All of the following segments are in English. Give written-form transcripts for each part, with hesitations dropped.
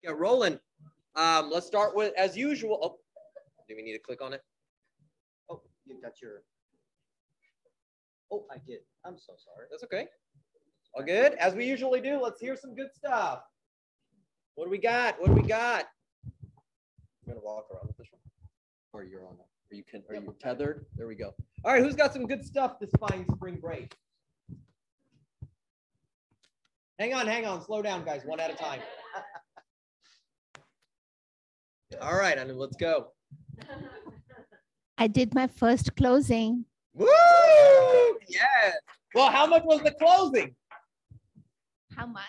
Yeah, Roland. Let's start with, as usual. Oh, do we need to click on it? Oh, you got your. Oh, I did. I'm so sorry. That's okay. All good. As we usually do, let's hear some good stuff. What do we got? What do we got? I'm gonna walk around with this one. Or you're on it. Are you tethered? There we go. All right, who's got some good stuff this fine spring break? Hang on. Slow down, guys. One at a time. All right, and let's go. I did my first closing. Woo! Yes. Well, how much was the closing? How much?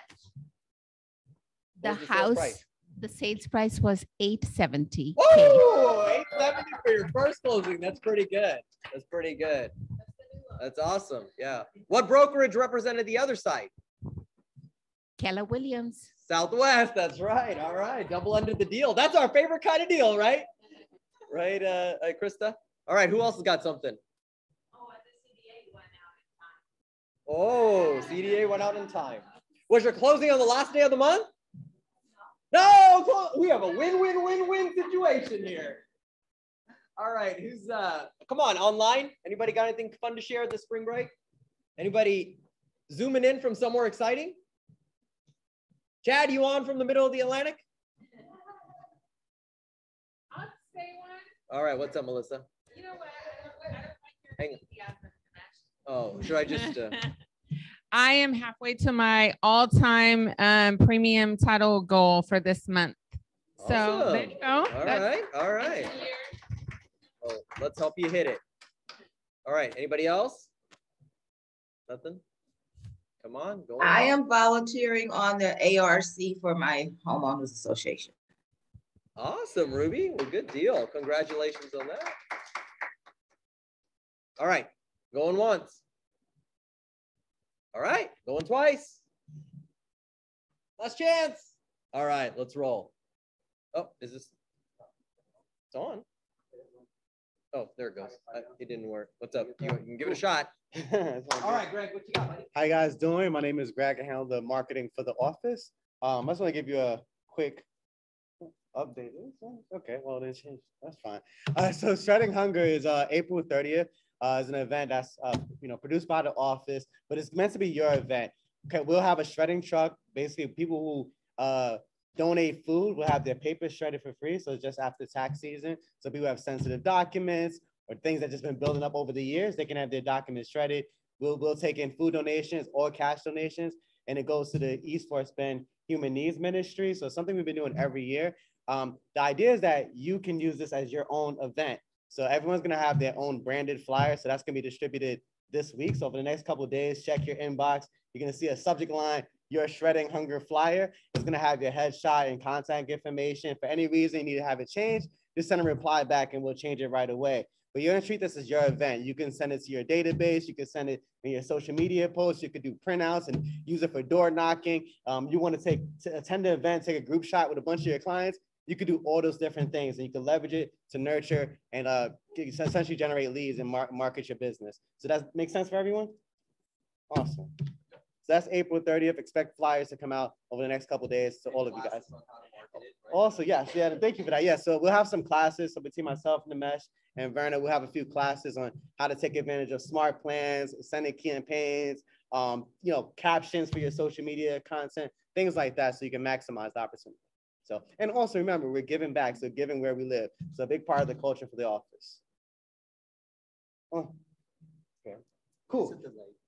What The was the sales house, price? the sales price was $870K. Woo! 870 for your first closing. That's pretty good. That's pretty good. That's awesome. Yeah. What brokerage represented the other side? Keller Williams. Southwest. That's right. All right. Double under the deal. That's our favorite kind of deal, right? Right, Krista? All right. Who else has got something? Oh, CDA went out in time. Was your closing on the last day of the month? No, we have a win-win-win-win situation here. All right, who's come on, online? Anybody got anything fun to share this spring break? Anybody zooming in from somewhere exciting? Chad, you on from the middle of the Atlantic? I'll say one. All right, what's up, Melissa? You know what? I don't like your Hang on. enthusiasm. Oh, should I just I am halfway to my all-time premium title goal for this month. So Awesome. there you go. All right. Oh, let's help you hit it. All right, anybody else? Nothing? Come on, go on. I am volunteering on the ARC for my homeowners association. Awesome, Ruby. Well, good deal. Congratulations on that. All right, going once. All right, going twice. Last chance. All right, let's roll. Oh, is this? It's on. Oh, there it goes. It didn't work. What's up? You can give it a shot. All right, Greg, what you got, buddy? How you guys doing? My name is Greg. I handle the marketing for the office. I just want to give you a quick update. Okay, well, then change. That's fine. So Shredding Hunger is April 30th. Is an event that's produced by the office, but it's meant to be your event. Okay, we'll have a shredding truck. Basically, people who donate food will have their papers shredded for free. So it's just after tax season. So people have sensitive documents or things that just been building up over the years, they can have their documents shredded. We'll take in food donations or cash donations, and it goes to the East Fort Bend Human Needs Ministry. So something we've been doing every year. The idea is that you can use this as your own event. So everyone's gonna have their own branded flyer. So that's gonna be distributed this week. So for the next couple of days, check your inbox. You're gonna see a subject line, your Shredding Hunger flyer. It's gonna have your headshot and contact information. For any reason you need to have it changed, just send a reply back and we'll change it right away. But you're gonna treat this as your event. You can send it to your database. You can send it in your social media posts. You could do printouts and use it for door knocking. You wanna attend the event, take a group shot with a bunch of your clients. You could do all those different things, and you can leverage it to nurture and essentially generate leads and market your business. So that makes sense for everyone? Awesome. So that's April 30th. Expect flyers to come out over the next couple of days to all of you guys. Also, yes, yeah, thank you for that. Yeah, so we'll have some classes. So between myself and Nimesh and Verna, we'll have a few classes on how to take advantage of smart plans, sending campaigns, captions for your social media content, things like that, so you can maximize the opportunity. So, and also remember, we're giving back, so giving where we live. So a big part of the culture for the office. Oh, okay, cool.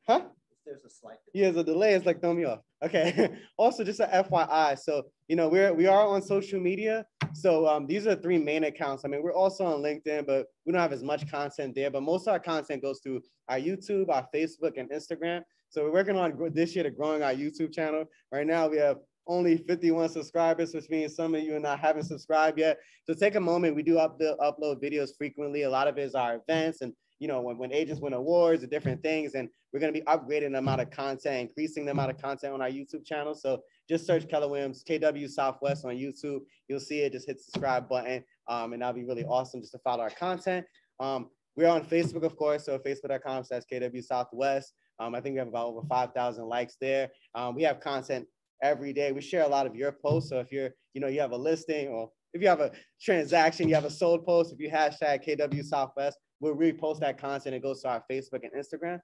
Huh? There's a slight delay. Yeah, the delay is like throwing me off. Okay. Also, just an FYI. So, we are on social media. So these are the 3 main accounts. I mean, we're also on LinkedIn, but we don't have as much content there. But most of our content goes through our YouTube, our Facebook, and Instagram. So we're working on this year to growing our YouTube channel. Right now, we have only 51 subscribers, which means some of you are not haven't subscribed yet. So take a moment. We do upload videos frequently. A lot of it is our events and when agents win awards and different things. And we're going to be upgrading the amount of content, increasing the amount of content on our YouTube channel. So just search Keller Williams KW Southwest on YouTube. You'll see it. Just hit the subscribe button, and that'll be really awesome just to follow our content. We're on Facebook, of course. So facebook.com/KW Southwest. I think we have about over 5,000 likes there. We have content every day. We share a lot of your posts. So if you're, you have a listing, or if you have a transaction, you have a sold post, if you hashtag KW Southwest, we'll repost that content. It goes to our Facebook and Instagram.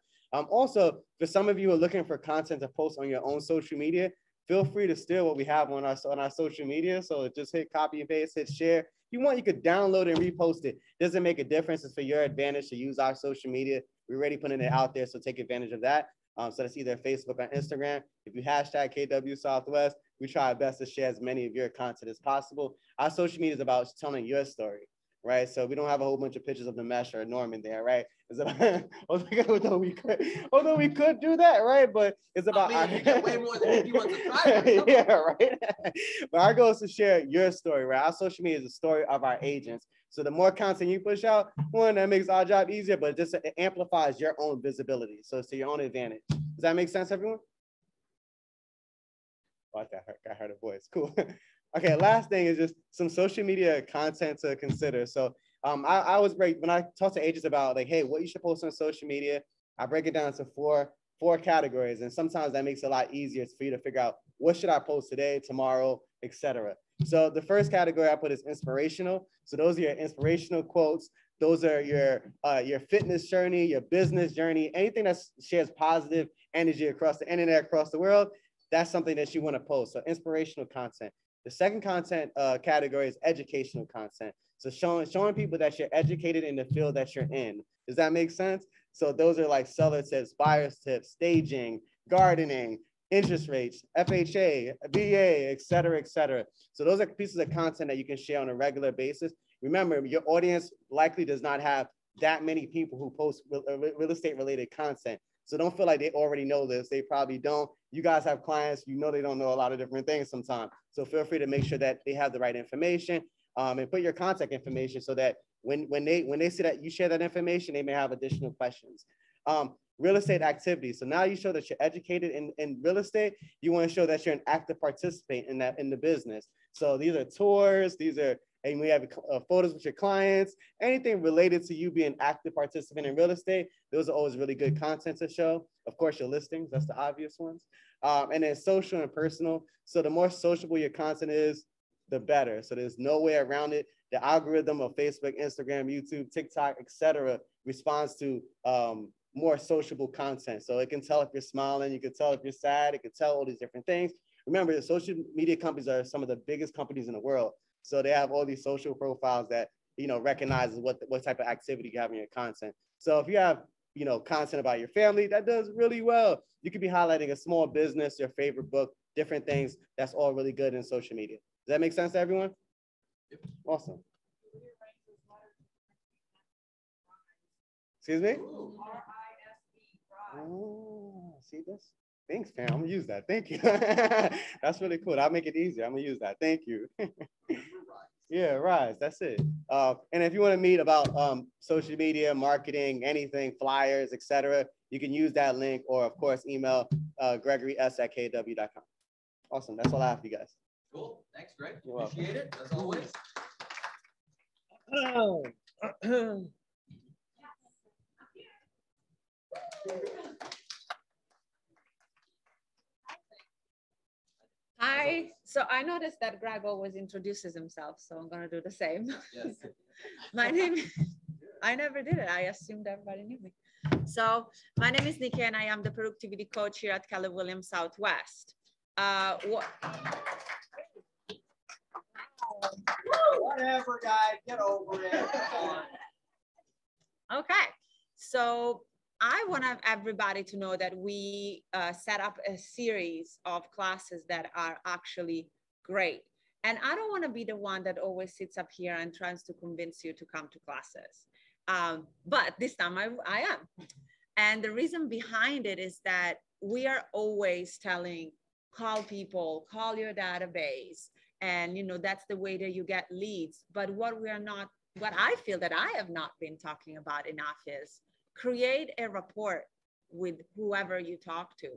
Also, for some of you who are looking for content to post on your own social media, feel free to steal what we have on our social media. So just hit copy and paste, hit share. If you want, you could download and repost it. Doesn't make a difference. It's for your advantage to use our social media. We're already putting it out there, so take advantage of that. So that's either Facebook or Instagram. If you hashtag KW Southwest, we try our best to share as many of your content as possible. Our social media is about telling your story, right? So we don't have a whole bunch of pictures of the mesh or Norman there, right? It's about, although we could do that, right? But it's about you get way more than 51 subscribers. Yeah, right. But our goal is to share your story, right? Our social media is the story of our agents. So the more content you push out, one, that makes our job easier, but it amplifies your own visibility. So it's to your own advantage. Does that make sense, everyone? Oh, I heard a voice. Cool. Okay, last thing is just some social media content to consider. So I always break, when I talk to agents about like, hey, what you should post on social media, I break it down to four categories. And sometimes that makes it a lot easier for you to figure out what should I post today, tomorrow, etc. So the first category I put is inspirational. So those are your inspirational quotes. Those are your fitness journey, your business journey, anything that shares positive energy across the internet, across the world. That's something that you want to post. So inspirational content. The second content category is educational content. So showing people that you're educated in the field that you're in. Does that make sense? So those are like seller tips, buyer's tips, staging, gardening, interest rates, FHA, VA, et cetera, et cetera. So those are pieces of content that you can share on a regular basis. Remember, your audience likely does not have that many people who post real estate related content. So don't feel like they already know this. They probably don't. You guys have clients, they don't know a lot of different things sometimes. So feel free to make sure that they have the right information and put your contact information so that when they see that you share that information, they may have additional questions. Real estate activities. So now you show that you're educated in real estate. You want to show that you're an active participant in the business. So these are tours, and we have photos with your clients, anything related to you being an active participant in real estate. Those are always really good content to show. Of course, your listings, that's the obvious ones. And then social and personal. So the more sociable your content is, the better. So there's no way around it. The algorithm of Facebook, Instagram, YouTube, TikTok, etc., responds to more sociable content. So it can tell if you're smiling, you can tell if you're sad, it can tell all these different things. Remember, the social media companies are some of the biggest companies in the world. So they have all these social profiles that, recognizes what type of activity you have in your content. So if you have, content about your family, that does really well. You could be highlighting a small business, your favorite book, different things. That's all really good in social media. Does that make sense to everyone? Yep. Awesome. Excuse me? Oh, see this? Thanks, Pam. I'm gonna use that. Thank you. That's really cool. I'll make it easier. I'm gonna use that. Thank you. Yeah, Rise. That's it. And if you want to meet about social media, marketing, anything, flyers, etc., you can use that link, or of course, email GregoryS@kw.com. Awesome. That's all I have for you guys. Cool. Thanks, Greg. You're Appreciate it, as always. Hi. So I noticed that Greg always introduces himself, so I'm going to do the same. Yes. My name, I never did it. I assumed everybody knew me. So my name is Nikki, and I am the productivity coach here at Keller Williams Southwest. Whatever, guys, get over it. Okay. So I want everybody to know that we set up a series of classes that are actually great. And I don't want to be the one that always sits up here and tries to convince you to come to classes. But this time I am. And the reason behind it is that we are always telling, call people, call your database. And, that's the way that you get leads. But what I feel that I have not been talking about enough is create a rapport with whoever you talk to.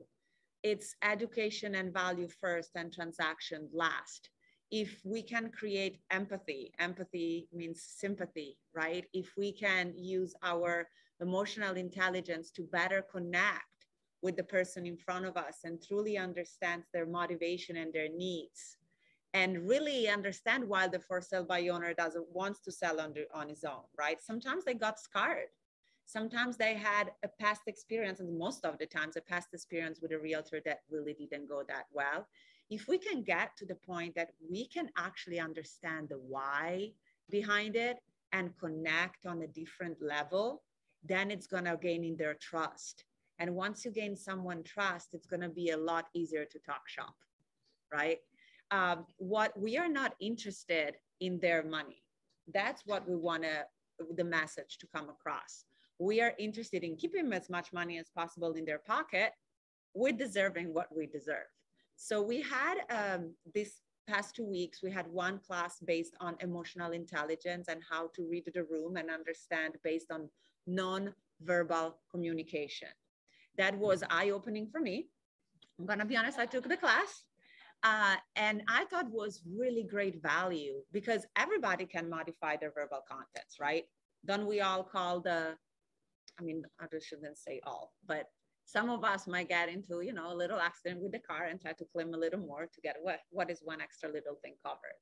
It's education and value first and transaction last. If we can create empathy means sympathy, right? If we can use our emotional intelligence to better connect with the person in front of us and truly understands their motivation and their needs, and really understand why the for sale by owner wants to sell on his own, right? Sometimes they got scarred. Sometimes they had a past experience, and most of the times a past experience with a realtor that really didn't go that well. If we can get to the point that we can actually understand the why behind it and connect on a different level, then it's gonna gain in their trust. And once you gain someone trust, it's gonna be a lot easier to talk shop, right? What we are not interested in their money. That's what we wanna, the message to come across. We are interested in keeping as much money as possible in their pocket. We're deserving what we deserve. So we had this past 2 weeks, we had one class based on emotional intelligence and how to read the room and understand based on non-verbal communication. That was eye-opening for me. I'm gonna be honest, I took the class and I thought was really great value because everybody can modify their verbal contents, right? Don't we all call I just shouldn't say all, but some of us might get into, you know, a little accident with the car and try to claim a little more to get what is one extra little thing covered.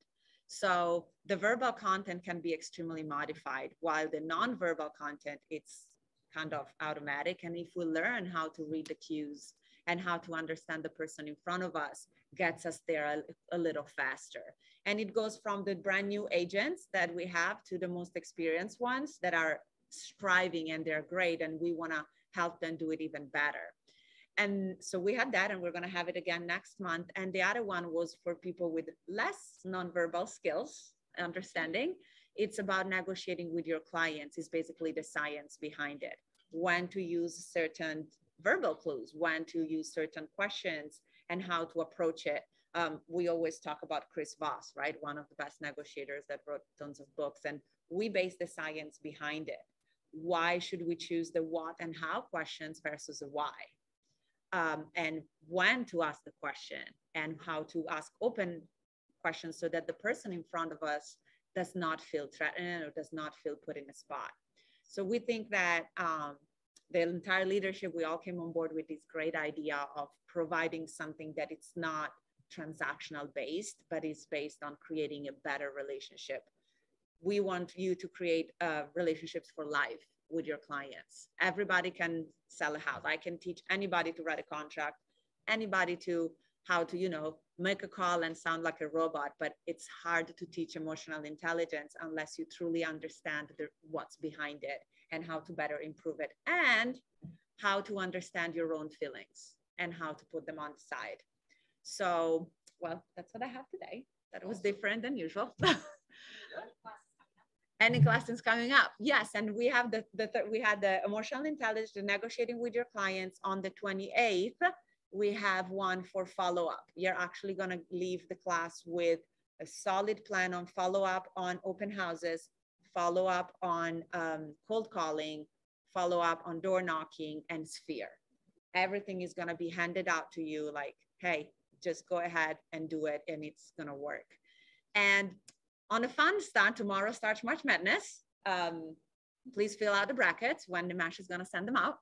So the verbal content can be extremely modified, while the non-verbal content, it's kind of automatic. And if we learn how to read the cues and how to understand the person in front of us, gets us there a little faster. And it goes from the brand new agents that we have to the most experienced ones that are striving and they're great, and we want to help them do it even better. And so we had that, and we're going to have it again next month. And the other one was for people with less nonverbal skills, understanding. It's about negotiating with your clients, is basically the science behind it. When to use certain verbal clues, when to use certain questions, and how to approach it. We always talk about Chris Voss, right? One of the best negotiators that wrote tons of books. And we base the science behind it. Why should we choose the what and how questions versus the why? And when to ask the question and how to ask open questions so that the person in front of us does not feel threatened or does not feel put in a spot. So we think that the entire leadership, we all came on board with this great idea of providing something that it's not transactional based, but is based on creating a better relationship. We want you to create relationships for life with your clients. Everybody can sell a house. I can teach anybody to write a contract, anybody to how to, you know, make a call and sound like a robot, but it's hard to teach emotional intelligence unless you truly understand what's behind it and how to better improve it, and how to understand your own feelings and how to put them on the side. So, well, that's what I have today. That was different than usual. Any questions coming up? Yes, and we have we had the emotional intelligence, the negotiating with your clients on the 28th. We have one for follow-up. You're actually going to leave the class with a solid plan on follow-up on open houses, follow-up on cold calling, follow-up on door knocking, and Sphere. Everything is going to be handed out to you like, hey, just go ahead and do it, and it's going to work. And on a fun start, tomorrow starts March Madness. Please fill out the brackets when the MASH is going to send them out.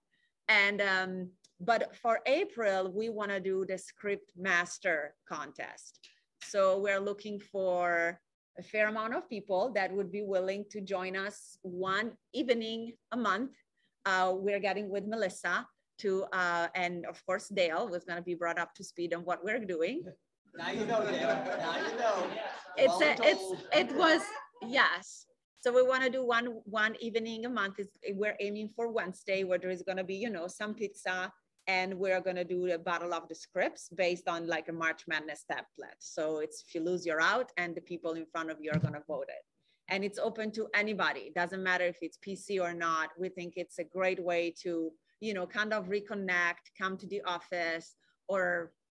And but for April, we want to do the Script Master contest. So we're looking for a fair amount of people that would be willing to join us one evening a month. We're getting with Melissa to, and of course, Dale was going to be brought up to speed on what we're doing. Now you know, Dale. Now you know. Yes. So we want to do one evening a month. We're aiming for Wednesday, where there is going to be, you know, some pizza, and we're going to do a battle of the scripts based on like a March Madness template. So it's, if you lose, you're out, and the people in front of you are going to vote it. And it's open to anybody. It doesn't matter if it's PC or not. We think it's a great way to, you know, kind of reconnect, come to the office,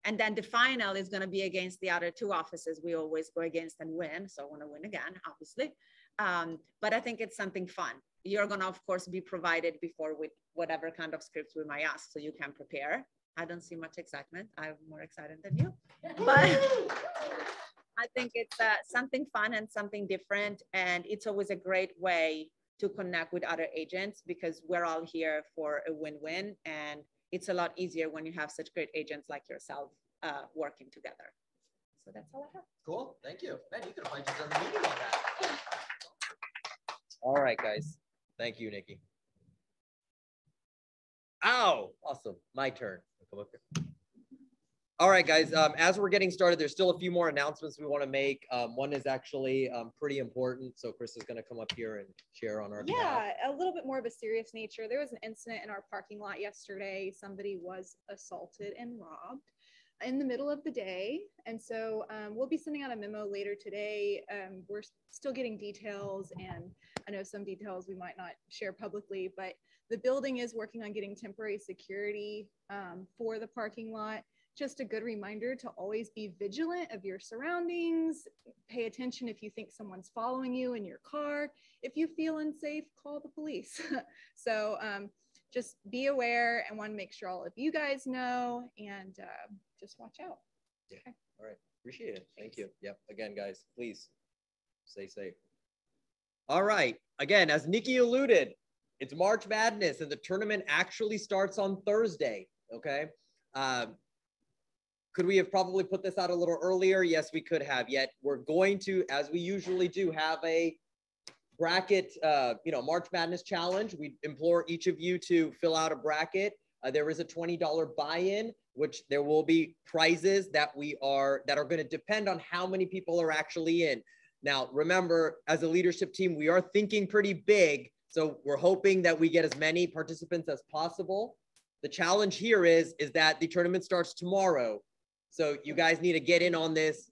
and then the final is going to be against the other two offices we always go against and win. So I want to win again, obviously. But I think it's something fun. You're going to, of course, be provided before with whatever kind of scripts we might ask, so you can prepare. I don't see much excitement. I'm more excited than you. But I think it's something fun and something different. And it's always a great way to connect with other agents, because we're all here for a win-win. And it's a lot easier when you have such great agents like yourself working together. So that's all I have. Cool. Thank you. Man, you could have just done the meeting on that. All right, guys. Thank you, Nikki. Ow. Awesome. My turn. Come up here. All right, guys. As we're getting started, there's still a few more announcements we want to make. One is actually pretty important. So Chris is going to come up here and share on our behalf. Yeah, a little bit more of a serious nature. There was an incident in our parking lot yesterday. Somebody was assaulted and robbed in the middle of the day. And so we'll be sending out a memo later today. We're still getting details, and I know some details we might not share publicly, but the building is working on getting temporary security for the parking lot. Just a good reminder to always be vigilant of your surroundings. Pay attention if you think someone's following you in your car. If you feel unsafe, call the police. So just be aware, and want to make sure all of you guys know, and just watch out. Yeah. Okay. All right. Appreciate it. Thank you. Yep. Again, guys, please stay safe. All right. Again, as Nikki alluded, it's March Madness, and the tournament actually starts on Thursday. Okay. Could we have probably put this out a little earlier? Yes, we could have. Yet we're going to, as we usually do, have a bracket, March Madness challenge. We implore each of you to fill out a bracket. There is a $20 buy-in, which there will be prizes that are going to depend on how many people are actually in. Now, remember, as a leadership team, we are thinking pretty big. So we're hoping that we get as many participants as possible. The challenge here is that the tournament starts tomorrow. So you guys need to get in on this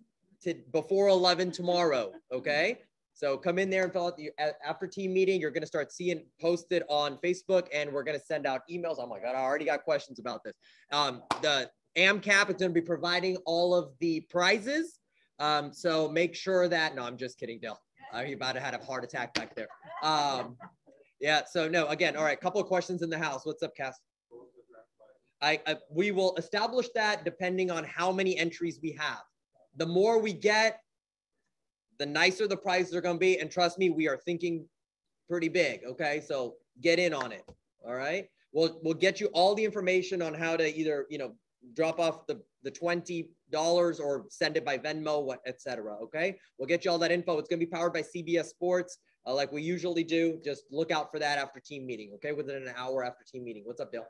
before 11 tomorrow, okay? So come in there and fill out the after team meeting. You're going to start seeing posted on Facebook, and we're going to send out emails. Oh my God, I already got questions about this. The AMCAP is going to be providing all of the prizes. So make sure that, no, I'm just kidding, Dale. I'm about to have a heart attack back there. Yeah, so no, again, all right, couple of questions in the house. What's up, Cass? We will establish that depending on how many entries we have. The more we get, the nicer the prizes are going to be. And trust me, we are thinking pretty big. Okay. So get in on it. All right. We'll get you all the information on how to either, drop off the $20 or send it by Venmo, etc. Okay. We'll get you all that info. It's going to be powered by CBS Sports. Like we usually do. Just look out for that after team meeting. Okay. Within an hour after team meeting. What's up, Dale?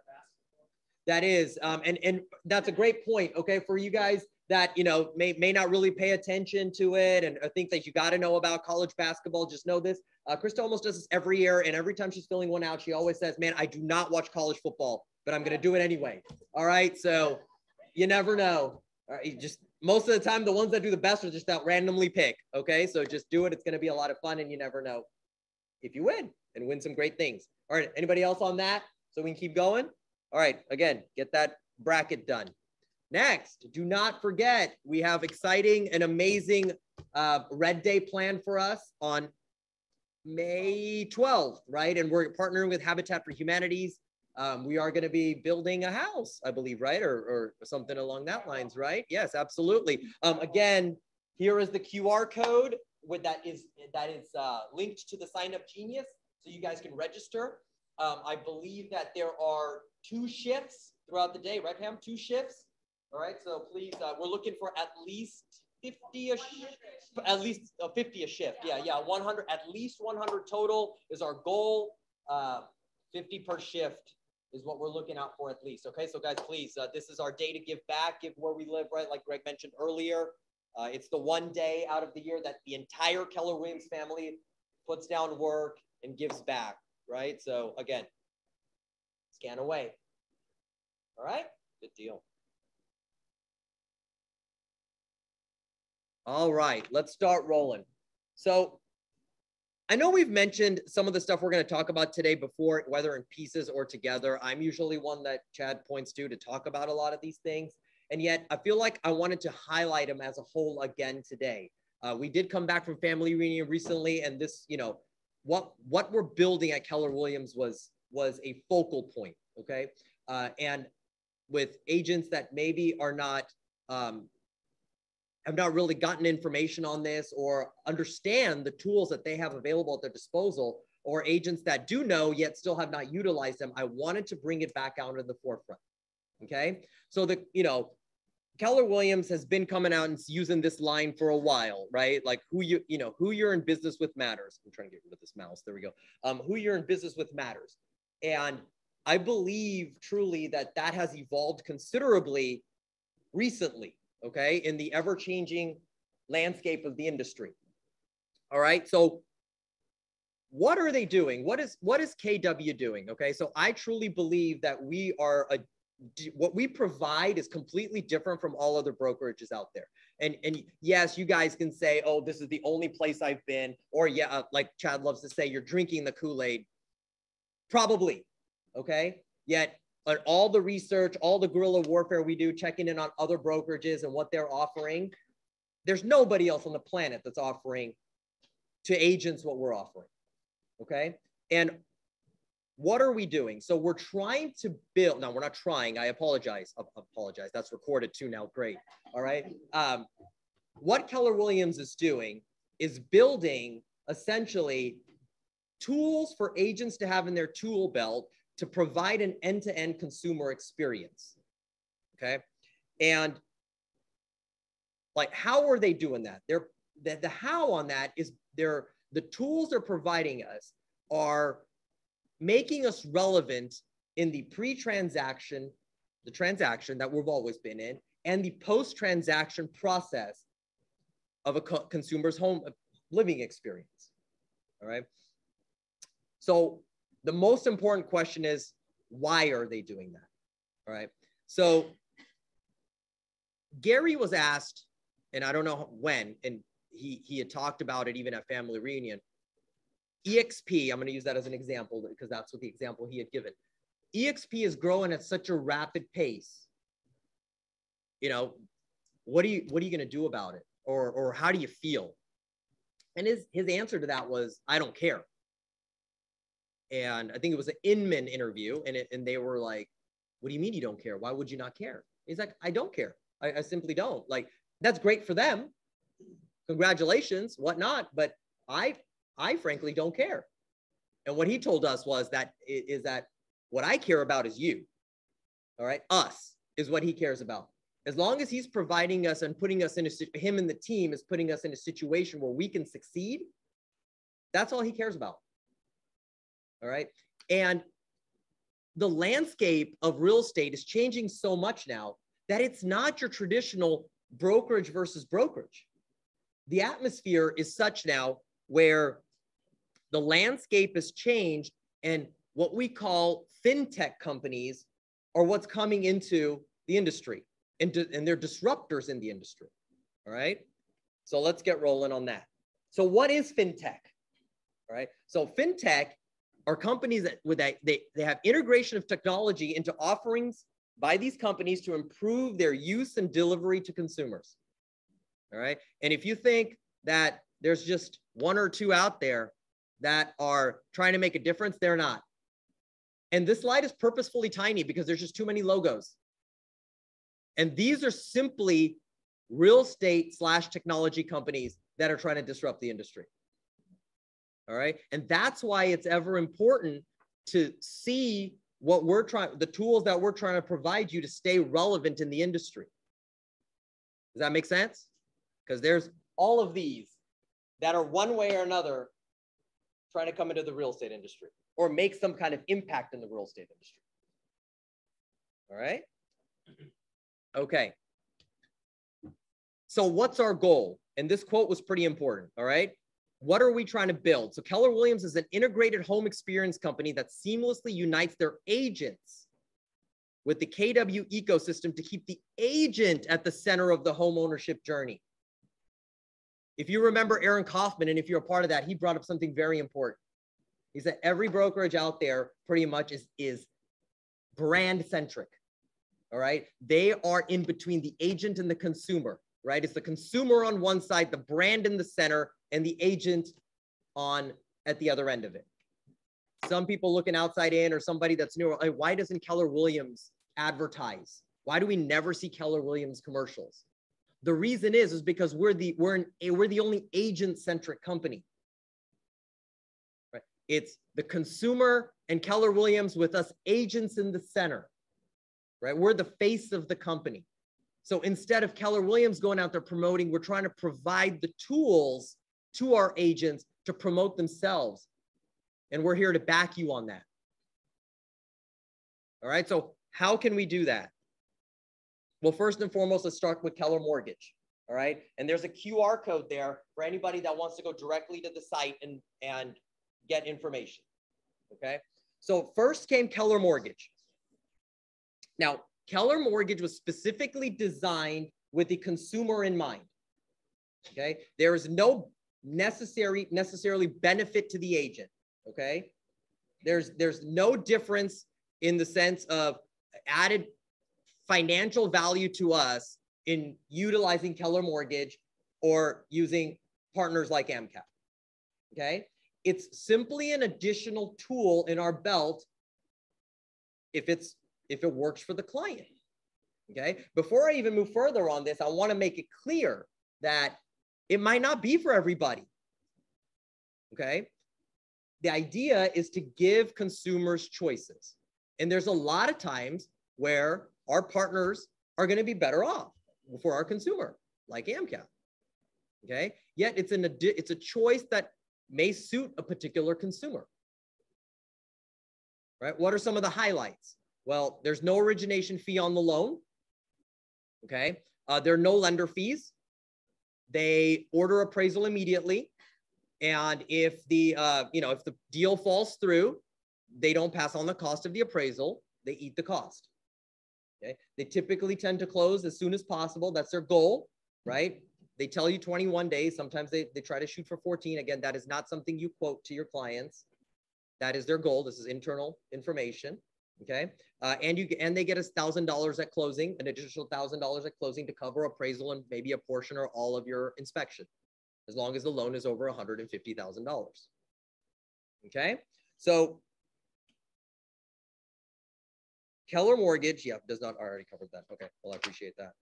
That is, and that's a great point, okay, for you guys that, may not really pay attention to it and think that you got to know about college basketball. Just know this. Krista almost does this every year, and every time she's filling one out, she always says, man, I do not watch college football, but I'm going to do it anyway. All right, so you never know. All right, just most of the time, the ones that do the best are just that randomly pick, okay? So just do it. It's going to be a lot of fun, and you never know if you win and win some great things. All right, anybody else on that so we can keep going? All right, again, get that bracket done. Next, do not forget, we have exciting and amazing Red Day planned for us on May 12th, right? And we're partnering with Habitat for Humanities. We are going to be building a house, I believe, right? Or something along that lines, right? Yes, absolutely. Again, here is the QR code that is linked to the Sign Up Genius, so you guys can register. I believe that there are 2 shifts throughout the day, right, Pam? 2 shifts. All right. So please, we're looking for at least 50 a shift. Yeah. 100, at least 100 total is our goal. 50 per shift is what we're looking out for at least. Okay. So guys, please, this is our day to give back, give where we live, right? Like Greg mentioned earlier, it's the one day out of the year that the entire Keller Williams family puts down work and gives back. Right? So again, scan away. All right? Good deal. All right, let's start rolling. So I know we've mentioned some of the stuff we're going to talk about today before, whether in pieces or together. I'm usually one that Chad points to talk about a lot of these things. And yet I feel like I wanted to highlight them as a whole again today. We did come back from family reunion recently, and this, what we're building at Keller Williams was a focal point, okay? And with agents that maybe are not, have not really gotten information on this or understand the tools that they have available at their disposal, or agents that do know yet still have not utilized them, I wanted to bring it back out in the forefront. Okay. So Keller Williams has been coming out and using this line for a while, right? Like who you're in business with matters. I'm trying to get rid of this mouse. There we go. Who you're in business with matters. And I believe truly that has evolved considerably recently, okay, in the ever-changing landscape of the industry. All right. So what are they doing? What is KW doing? Okay. So I truly believe that what we provide is completely different from all other brokerages out there. And yes, you guys can say, oh, this is the only place I've been, or yeah, like Chad loves to say, you're drinking the Kool-Aid. Probably, okay? Yet on all the research, all the guerrilla warfare we do, checking in on other brokerages and what they're offering, there's nobody else on the planet that's offering to agents what we're offering, okay? And what are we doing? So we're trying to build, no, we're not trying, I apologize. That's recorded too now, great, all right? What Keller Williams is doing is building essentially tools for agents to have in their tool belt to provide an end-to-end consumer experience, okay? And like, how are they doing that? The how on that is the tools they're providing us are making us relevant in the pre-transaction, the transaction that we've always been in, and the post-transaction process of a consumer's home living experience, all right? So the most important question is, why are they doing that, all right? So Gary was asked, and I don't know when, and he had talked about it even at family reunion, EXP, I'm going to use that as an example because that's what the example he had given. EXP is growing at such a rapid pace. You know, what are you going to do about it? Or how do you feel? And his answer to that was, I don't care. And I think it was an Inman interview, and they were like, what do you mean you don't care? Why would you not care? He's like, I don't care. I simply don't. Like, that's great for them. Congratulations, whatnot. But I frankly don't care. And what he told us was that what I care about is you. All right. Us is what he cares about. As long as he's providing us and putting us in him and the team is putting us in a situation where we can succeed, that's all he cares about. All right. And the landscape of real estate is changing so much now that it's not your traditional brokerage versus brokerage. The atmosphere is such now where the landscape has changed, and what we call fintech companies are what's coming into the industry, and they're disruptors in the industry. All right. So let's get rolling on that. So what is fintech? All right. So fintech are companies that they have integration of technology into offerings by these companies to improve their use and delivery to consumers. All right. And if you think that there's just one or two out there that are trying to make a difference, they're not. And this slide is purposefully tiny because there's just too many logos. And these are simply real estate / technology companies that are trying to disrupt the industry. All right. And that's why it's ever important to see what the tools that we're trying to provide you to stay relevant in the industry. Does that make sense? Because there's all of these that are one way or another trying to come into the real estate industry or make some kind of impact in the real estate industry. All right. Okay. So what's our goal? And this quote was pretty important. All right. What are we trying to build? So Keller Williams is an integrated home experience company that seamlessly unites their agents with the KW ecosystem to keep the agent at the center of the home ownership journey. If you remember Aaron Kaufman, and if you're a part of that, he brought up something very important. He said every brokerage out there pretty much is brand centric. All right. They are in between the agent and the consumer, right? It's the consumer on one side, the brand in the center, and the agent at the other end of it. Some people looking outside in, or somebody that's new, like, why doesn't Keller Williams advertise? Why do we never see Keller Williams commercials? The reason is because we're the only agent-centric company. Right? It's the consumer and Keller Williams with us agents in the center. right? We're the face of the company. So instead of Keller Williams going out there promoting, we're trying to provide the tools to our agents to promote themselves. And we're here to back you on that. All right, so how can we do that? Well, first and foremost, let's start with Keller Mortgage. All right, and there's a QR code there for anybody that wants to go directly to the site and get information. Okay, so first came Keller Mortgage. Now, Keller Mortgage was specifically designed with the consumer in mind. Okay, there is no necessarily benefit to the agent. Okay, there's no difference in the sense of added financial value to us in utilizing Keller Mortgage or using partners like AMCAP. Okay, it's simply an additional tool in our belt if it works for the client. Okay, before I even move further on this, I want to make it clear that it might not be for everybody. Okay, the idea is to give consumers choices, and there's a lot of times where our partners are going to be better off for our consumer, like AMCAP. Okay, yet it's a choice that may suit a particular consumer. Right? What are some of the highlights? Well, there's no origination fee on the loan. Okay, there are no lender fees. They order appraisal immediately, and if the if the deal falls through, they don't pass on the cost of the appraisal. They eat the cost. Okay, they typically tend to close as soon as possible. That's their goal, right? They tell you 21 days. Sometimes they try to shoot for 14. Again, that is not something you quote to your clients. That is their goal. This is internal information. Okay, and they get $1,000 at closing, an additional $1,000 at closing to cover appraisal and maybe a portion or all of your inspection, as long as the loan is over $150,000. Okay, so Keller Mortgage, yeah, does not already cover that. Okay, well, I appreciate that.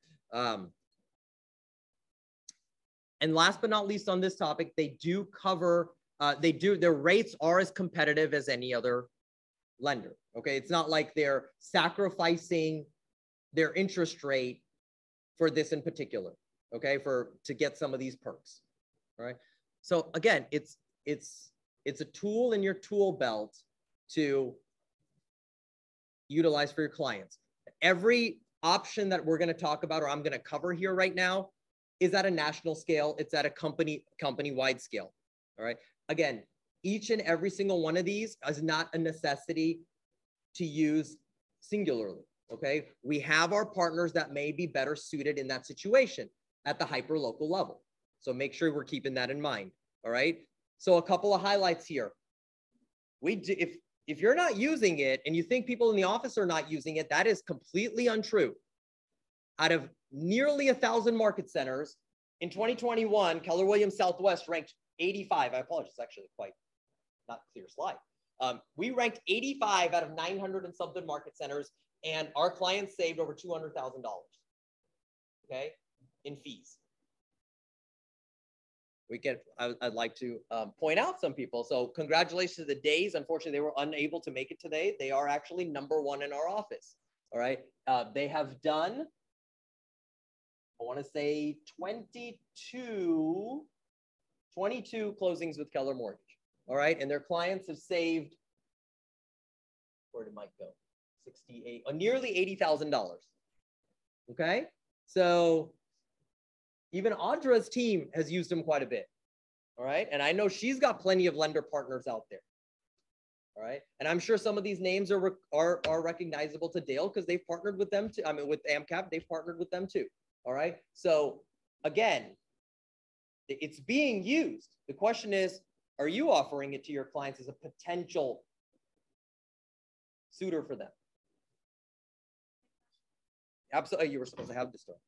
And last but not least on this topic, they do cover, their rates are as competitive as any other lender. Okay, it's not like they're sacrificing their interest rate for this in particular. Okay, to get some of these perks. All right. So again, it's a tool in your tool belt to utilize for your clients. Every option that we're going to talk about or I'm going to cover here right now is at a national scale. It's at a company-wide scale. All right. Again, each and every single one of these is not a necessity to use singularly. Okay. We have our partners that may be better suited in that situation at the hyper-local level. So make sure we're keeping that in mind. All right. So a couple of highlights here. If you're not using it and you think people in the office are not using it, that is completely untrue. Out of nearly 1,000 market centers in 2021, Keller Williams Southwest ranked 85. I apologize, it's actually quite not clear slide. We ranked 85 out of 900 and something market centers, and our clients saved over $200,000, okay, in fees. I'd like to point out some people. So congratulations to the Days. Unfortunately, they were unable to make it today. They are actually #1 in our office. All right. They have done, I want to say 22 closings with Keller Mortgage. All right. And their clients have saved, where did Mike go? 68, nearly $80,000. Okay. So even Audra's team has used them quite a bit. All right. And I know she's got plenty of lender partners out there. All right. And I'm sure some of these names are recognizable to Dale because they've partnered with them too. I mean, with AMCAP, they've partnered with them too. All right. So again, it's being used. The question is, are you offering it to your clients as a potential suitor for them? Absolutely. You were supposed to have this story.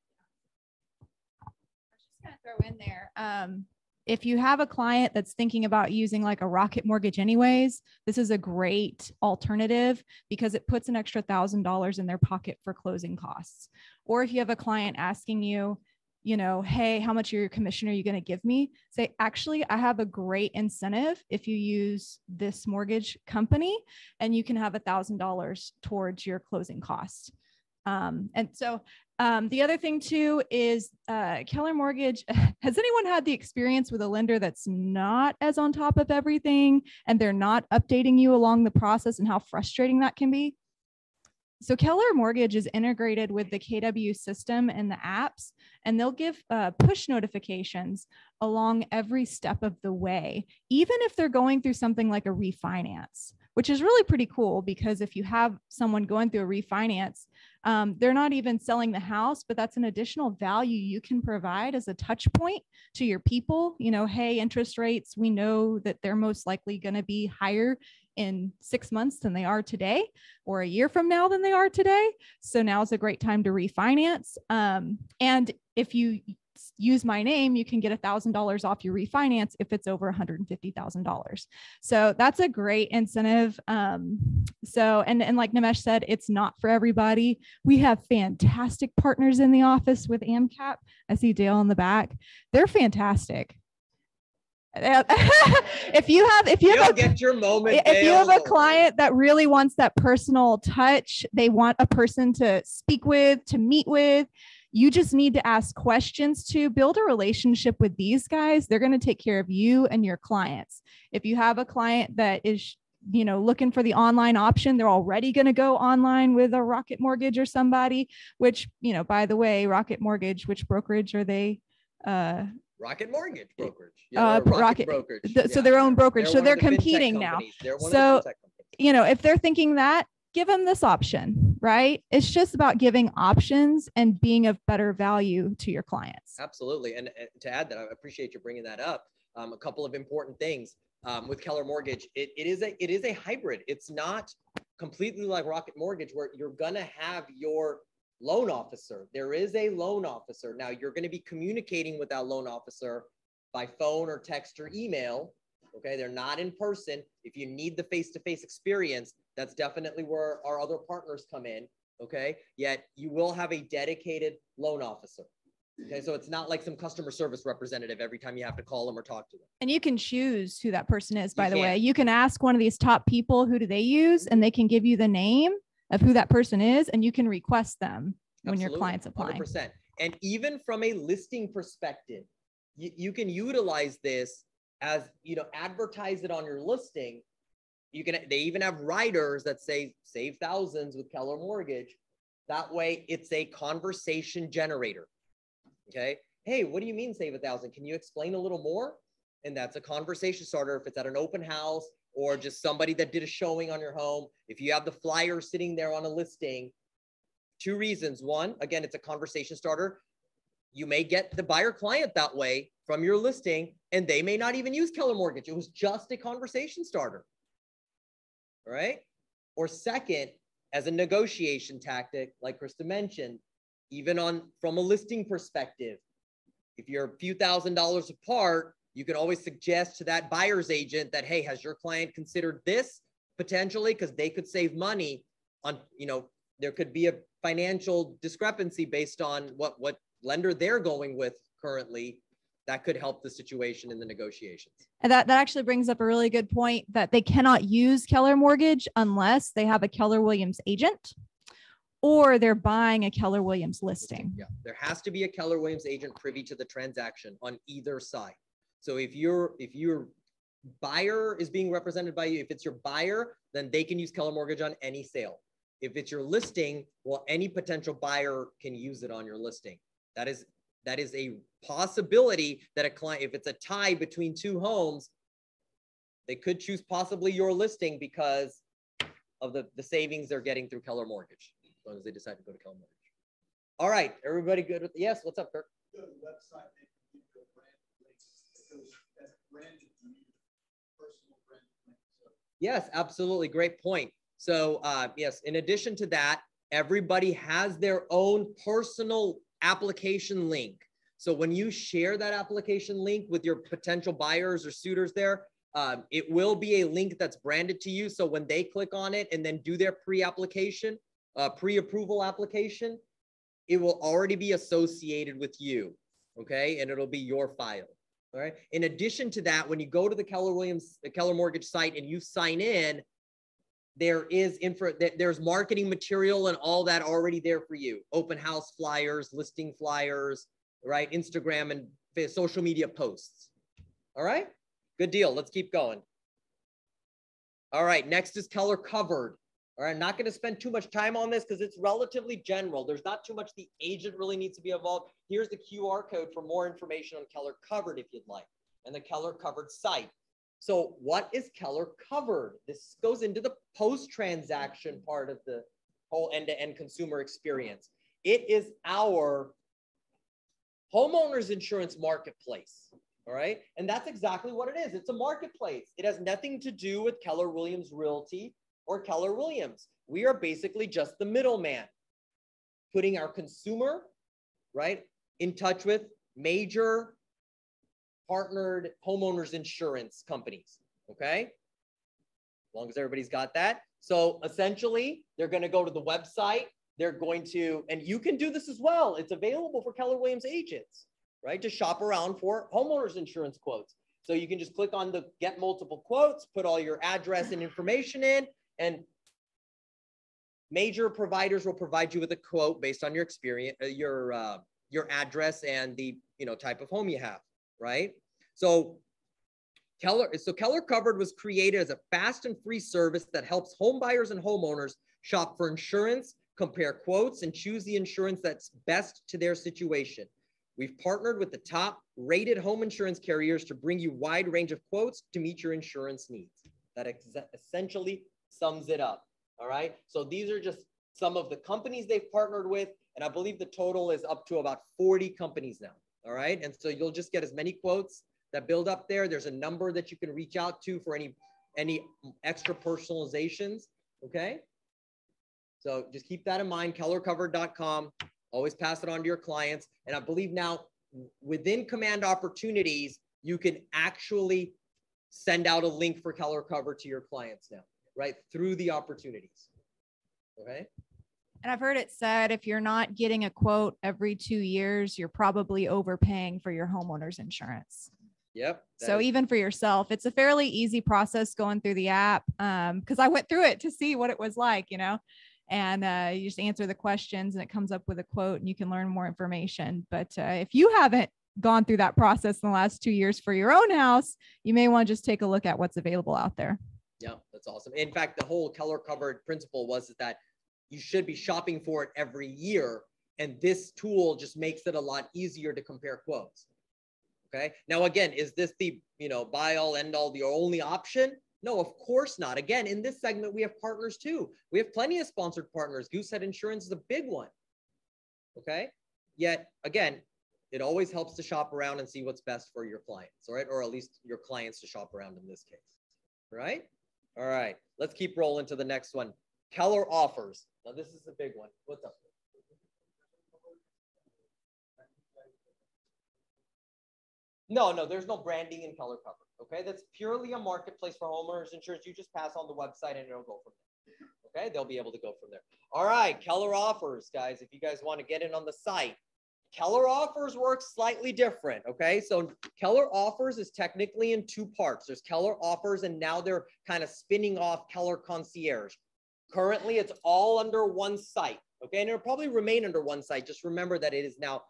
Going to throw in there. If you have a client that's thinking about using like a Rocket Mortgage anyways, this is a great alternative because it puts an extra $1,000 in their pocket for closing costs. Or if you have a client asking you, hey, how much of your commission are you going to give me? Say, actually, I have a great incentive if you use this mortgage company and you can have $1,000 towards your closing costs. And so the other thing too is Keller Mortgage. Has anyone had the experience with a lender that's not as on top of everything and they're not updating you along the process and how frustrating that can be? So Keller Mortgage is integrated with the KW system and the apps, and they'll give push notifications along every step of the way, even if they're going through something like a refinance, which is really pretty cool because if you have someone going through a refinance, they're not even selling the house, but that's an additional value you can provide as a touch point to your people. You know, hey, interest rates, we know that they're most likely going to be higher in 6 months than they are today, or a year from now than they are today. So now is a great time to refinance. And if you use my name, you can get $1,000 off your refinance if it's over $150,000. So that's a great incentive. So, and like Nimesh said, it's not for everybody. We have fantastic partners in the office with AMCAP. I see Dale in the back. They're fantastic. if you have get your moment, if you have a client that really wants that personal touch, they want a person to speak with, to meet with, you just need to ask questions to build a relationship with these guys. They're going to take care of you and your clients. If you have a client that is, you know, looking for the online option, they're already going to go online with a Rocket Mortgage or somebody, which, you know, by the way, Rocket Mortgage, which brokerage are they? Rocket Mortgage Brokerage. Rocket Brokerage. So their own brokerage. They're so one they're of the fintech competing now. companies. They're one So, of the fintech companies. you know, if they're thinking that, give them this option, right? It's just about giving options and being of better value to your clients. Absolutely. And to add that, I appreciate you bringing that up. A couple of important things with Keller Mortgage. It is a hybrid. It's not completely like Rocket Mortgage where you're going to have your loan officer. There is a loan officer. Now you're going to be communicating with that loan officer by phone or text or email. Okay. They're not in person. If you need the face-to-face experience, that's definitely where our other partners come in. Okay. Yet you will have a dedicated loan officer. Okay. So it's not like some customer service representative every time you have to call them or talk to them. And you can choose who that person is, by the way. You can ask one of these top people, who do they use? And they can give you the name of who that person is, and you can request them when your client's applying. 100%. And even from a listing perspective, you can utilize this as, you know, advertise it on your listing. They even have writers that say save thousands with Keller Mortgage. That way it's a conversation generator. Okay. Hey, what do you mean save 1,000? Can you explain a little more? And that's a conversation starter. If it's at an open house or just somebody that did a showing on your home, if you have the flyer sitting there on a listing, 2 reasons. One, again, it's a conversation starter. You may get the buyer client that way from your listing, and they may not even use Keller Mortgage. It was just a conversation starter. All right. Or second, as a negotiation tactic, like Krista mentioned, even from a listing perspective, if you're a few $1,000s apart, you can always suggest to that buyer's agent that, hey, has your client considered this potentially? Because they could save money on, you know, there could be a financial discrepancy based on what lender they're going with currently. That could help the situation in the negotiations. And that actually brings up a really good point that they cannot use Keller Mortgage unless they have a Keller Williams agent or they're buying a Keller Williams listing. Yeah, there has to be a Keller Williams agent privy to the transaction on either side. So if your buyer is being represented by you, if it's your buyer, then they can use Keller Mortgage on any sale. If it's your listing, well, any potential buyer can use it on your listing. That is a possibility that a client, if it's a tie between 2 homes, they could choose possibly your listing because of the savings they're getting through Keller Mortgage, as long as they decide to go to Keller Mortgage. All right, everybody good with, yes, what's up, Kirk? The website, they can give you a brand link that's branded to you, personal brand link. Yes, absolutely, great point. So yes, in addition to that, everybody has their own personal application link. So when you share that application link with your potential buyers or suitors there, it will be a link that's branded to you. So when they click on it and then do their pre-application, pre-approval application, it will already be associated with you, okay? And it'll be your file, all right? In addition to that, when you go to the Keller Mortgage site and you sign in, there is there's marketing material and all that already there for you. Open house flyers, listing flyers, right? Instagram and social media posts. All right, good deal. Let's keep going. All right, next is Keller Covered. All right, I'm not going to spend too much time on this because it's relatively general. There's not too much the agent really needs to be involved. Here's the QR code for more information on Keller Covered if you'd like, and the Keller Covered site. So what is Keller Covered? This goes into the post-transaction part of the whole end-to-end consumer experience. It is our homeowners insurance marketplace. All right. And that's exactly what it is. It's a marketplace. It has nothing to do with Keller Williams Realty or Keller Williams. We are basically just the middleman, putting our consumer, right, in touch with major partnered homeowners insurance companies. Okay. As long as everybody's got that. So essentially, they're going to go to the website. They're going to, and you can do this as well. It's available for Keller Williams agents, right, to shop around for homeowners insurance quotes. So you can just click on the get multiple quotes, put all your address and information in, and major providers will provide you with a quote based on your experience, your address and the type of home you have, right? So Keller Covered was created as a fast and free service that helps home buyers and homeowners shop for insurance, compare quotes, and choose the insurance that's best to their situation. We've partnered with the top rated home insurance carriers to bring you a wide range of quotes to meet your insurance needs. That essentially sums it up. All right. So these are just some of the companies they've partnered with. And I believe the total is up to about 40 companies now. All right. And so you'll just get as many quotes that build up there. There's a number that you can reach out to for any extra personalizations. Okay. So just keep that in mind, kellercovered.com. Always pass it on to your clients. And I believe now within Command Opportunities, you can actually send out a link for Keller Covered to your clients now, right? Through the opportunities. Okay. And I've heard it said, if you're not getting a quote every 2 years, you're probably overpaying for your homeowner's insurance. Yep. So even for yourself, it's a fairly easy process going through the app. Because I went through it to see what it was like, and you just answer the questions and it comes up with a quote and you can learn more information. But if you haven't gone through that process in the last 2 years for your own house, you may want to just take a look at what's available out there. Yeah, that's awesome. In fact, the whole Keller Covered principle was that you should be shopping for it every year. And this tool just makes it a lot easier to compare quotes. Okay. Now, again, is this the, buy all, end all, the only option? No, of course not. Again, in this segment, we have partners too. We have plenty of sponsored partners. Goosehead Insurance is a big one. Okay. Yet again, it always helps to shop around and see what's best for your clients, all right? Or at least your clients to shop around in this case, right? All right, let's keep rolling to the next one. Keller Offers. Now this is a big one. What's up? No, there's no branding in Keller Covered. Okay, that's purely a marketplace for homeowners insurance. You just pass on the website and it'll go from there. Okay, they'll be able to go from there. All right, Keller Offers, guys. If you guys want to get in on the site, Keller Offers works slightly different. Okay, so Keller Offers is technically in two parts. There's Keller Offers, and now they're kind of spinning off Keller Concierge. Currently, it's all under one site. Okay, and it'll probably remain under one site. Just remember that it is now